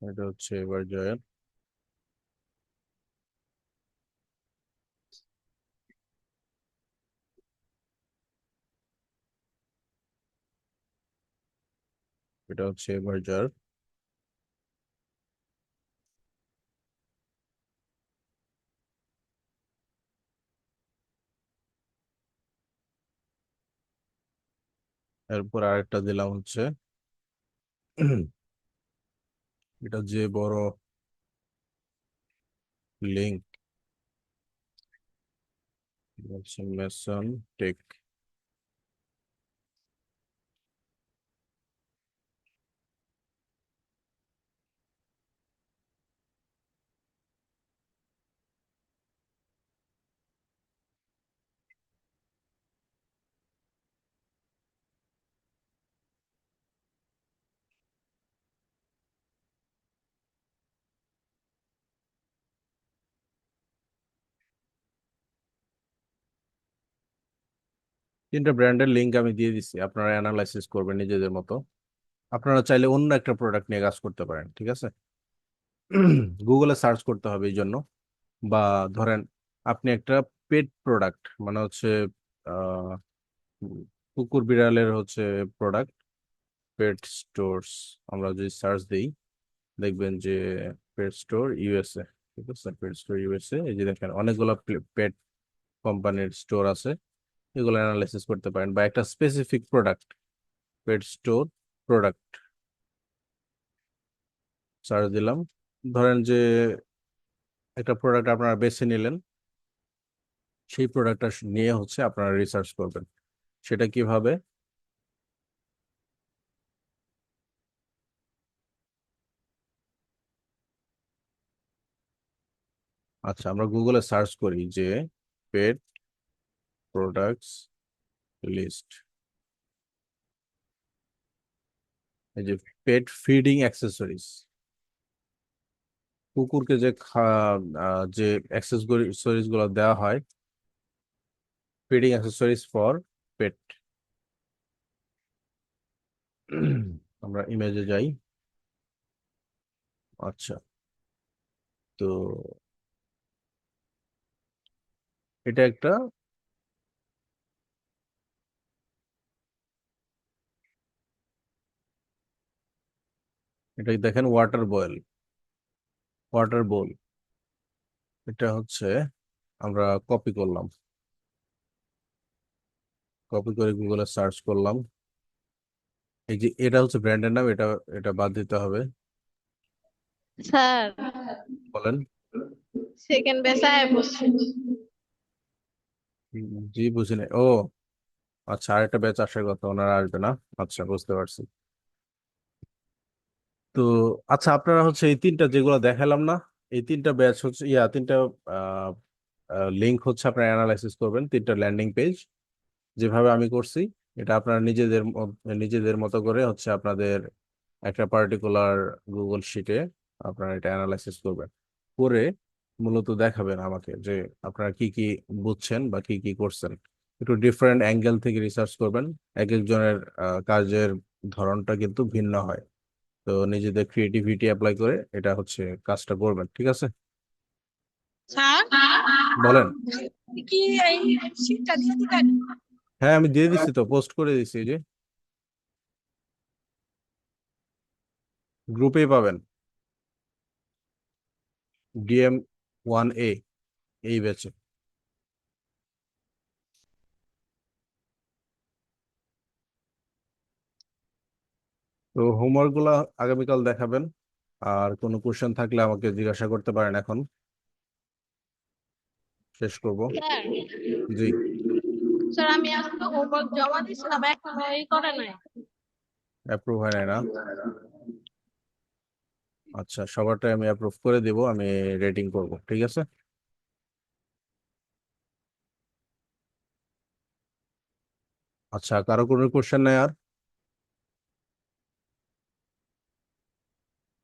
এটা হচ্ছে এবার জয়ের, এটা হচ্ছে এবার জয়ের, এরপর আরেকটা দিলাম হচ্ছে এটা যে বড় লিঙ্ক হচ্ছে মেসন টেক। তিনটা ব্র্যান্ডের লিঙ্ক আমি দিয়ে দিচ্ছি, আপনারা অ্যানালাইসিস করবেন নিজেদের মতো। আপনারা চাইলে অন্য একটা প্রোডাক্ট নিয়ে কাজ করতে পারেন, ঠিক আছে। গুগলে সার্চ করতে হবে এই জন্য। বা ধরেন আপনি একটা পেট প্রোডাক্ট মানে হচ্ছে আহ কুকুর বিড়ালের হচ্ছে প্রোডাক্ট, পেট স্টোরস, আমরা যদি সার্চ দিই দেখবেন যে পেট স্টোর ইউএসএ, ঠিক আছে, পেট স্টোর ইউএসএ, এই যে দেখেন অনেকগুলো পেট কোম্পানির স্টোর আছে, এগুলো অ্যানালাইসিস করতে পারেন। বা একটা স্পেসিফিক প্রোডাক্ট, পেট স্টোর প্রোডাক্ট সার্চ দিলাম, ধরেন যে একটা প্রোডাক্ট আপনারা বেছে নিলেন, সেই প্রোডাক্টটা নিয়ে হচ্ছে আপনারা রিসার্চ করবেন। সেটা কিভাবে? আচ্ছা, আমরা গুগলে সার্চ করি যে পেট প্রোডাক্টস লিস্ট। এই যে পেট ফিডিং অ্যাক্সেসরিজ, কুকুরকে যে অ্যাক্সেসরিজ গুলো দেওয়া হয়, ফিডিং অ্যাক্সেসরিজ ফর পেট। আমরা ইমেজে যাই। আচ্ছা, তো এটা একটা এটা দেখেন ওয়াটার বোল। এটা হচ্ছে আমরা কপি করলাম, কপি করে গুগলে সার্চ করলাম। এই যে এটা হচ্ছে ব্র্যান্ডের নাম, এটা এটা বাদ দিতে হবে। স্যার বলেন। সেকেন্ড বেসে বসছি। জি বুঝিনি। ও আচ্ছা, আরেকটা ব্যাচ আসার কথা, ওনারা আসবে না। আচ্ছা, বুঝতে পারছি। তো আচ্ছা, আপনারা হচ্ছে এই তিনটা যেগুলো দেখালাম না, এই তিনটা ব্যাচ হচ্ছে তিনটা লিংক হচ্ছে আপনারা অ্যানালাইসিস করবেন, তিনটা ল্যান্ডিং পেজ যেভাবে আমি করছি। এটা আপনারা নিজেদের মতো করে হচ্ছে আপনাদের একটা পার্টিকুলার গুগল শিটে আপনারা এটা অ্যানালাইসিস করবেন, করে মূলত দেখাবেন আমাকে যে আপনারা কি কি বুঝছেন বা কি কি করছেন। একটু ডিফারেন্ট অ্যাঙ্গেল থেকে রিসার্চ করবেন। এক একজনের কাজের ধরনটা কিন্তু ভিন্ন হয়। তো নিজেদের ক্রিয়েটিভিটি অ্যাপ্লাই করে এটা হচ্ছে কাজটা করবেন, ঠিক আছে? স্যার বলেন। কি এই শীটটা দিয়ে দিবেন? হ্যাঁ, আমি দিয়ে দিচ্ছি, তো পোস্ট করে দিচ্ছি, এই যে গ্রুপেই পাবেন, DM1A এই ব্যাচে। তো হোমওয়ার্ক গুলা আগামীকাল দেখাবেন। আর কোনো কোশ্চেন থাকলে আমাকে জিজ্ঞাসা করতে পারেন। এখন শেষ করব। স্যার জি। স্যার আমি আজকে হোমওয়ার্ক জমা দিয়েছিলাম, এখনো এই করে নাই। অ্যাপ্রুভ হয় নাই না? আচ্ছা, সবারটাই আমি অ্যাপ্রুভ করে দিব, আমি রেটিং করব, ঠিক আছে? আচ্ছা, কারো কোনো কোশ্চেন নাই আর?